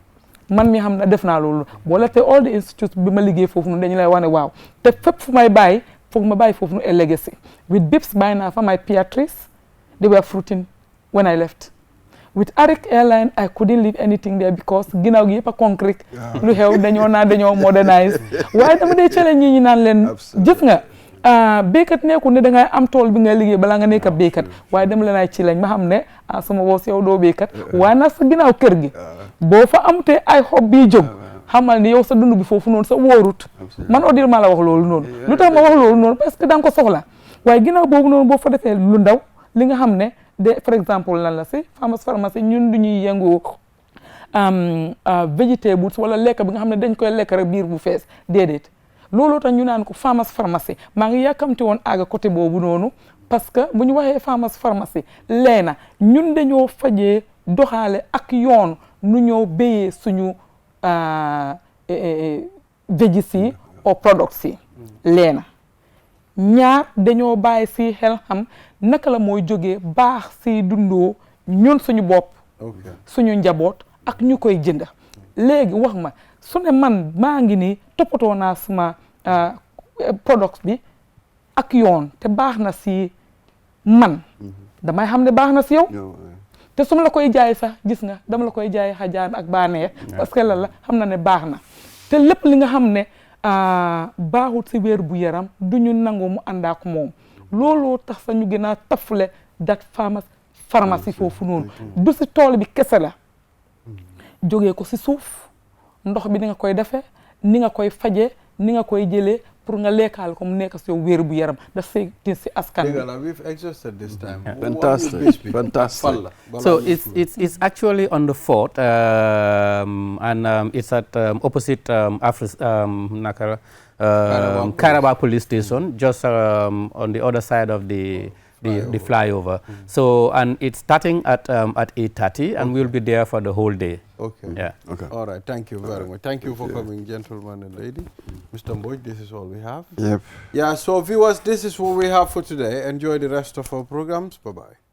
man mi xam ne def naa loolu boo la te all the institutes bi ma liggéey foofu noonu dañu lay wax ne waaw te fépp fu may bàyyi foog ma bàyyi foofu noonu a legacy with BIPS bàyyi naa fa my pear trees they were fruiting when I left with Arik Airline I couldn't leave anything there because ginnaaw gi yëpp a concrete lu xew dañoo modernize waaye dama dee challenge ñi naan leen jëf nga béykat nekkul ne da ngay am tool bi ngay liggéey balaa nga nekk béykat waaye dama leen ay ci lañ ma xam ne sama boos yow doo béykat waaye nag sa ginnaaw kër gi boo fa amutee ay xob bii jóg xamal ni yow sa dund bi foofu noonu sa wóorut man Odile maa la wax loolu noonu lu tax ma wax loolu noonu parce que da nga ko soxla waaye ginnaaw boobu noonu boo fa defee lu ndaw li nga xam ne de par exemple lan la si pharmacie ñun du ñuy yëngu vegetables wala lekk bi nga xam ne dañ koy lekk rek biir bu fees déedéet looloo tax ñu naan ko pharmacie maa ngi yàkkamti woon àgga côté boobu noonu parce que bu ñu waxee pharmacie leena ñun dañoo fajee doxaale ak yoon nu ñoo béyee suñu veggies yi or products yi leena ñaar dañoo bàyyi si xel xam naka la mooy jógee baax si dundoo ñun suñu bopp suñu njaboot ak ñu koy jënd léegi wax ma su ne man maa ngi nii toppatoo naa suma products bi ak yoon te baax na si man damay xam ne baax na si yow te su ma la koy jaay sax gis nga dama la koy jaay xajaan ak baaneex parce que la xam na ne baax na te lépp li nga xam ne baaxut si wér bu yaram duñu nangu mu ànd ak moom looloo tax sa ñu gën a tafule dat pharmacie foofu noonu du si tool bi kese la jógee ko si suuf ndox bi ni nga koy defee ni nga koy faje ni nga koy jëlee pour nga lekkaal ko mu nekk si wér bu yaram daf si askan bi. We've exhausted this time. Fantastic. So it's actually on the fort, and it's at opposite Caraba Police Station, just on the other side of the flyover. So, and it's starting at 8:30, and we'll be there for the whole day. Okay. Yeah. Okay. All right. Thank you very much. Thank you for coming, gentlemen and lady. Mr. Mboj, this is all we have. Yep. Yeah. So, viewers, this is what we have for today. Enjoy the rest of our programs. Bye bye.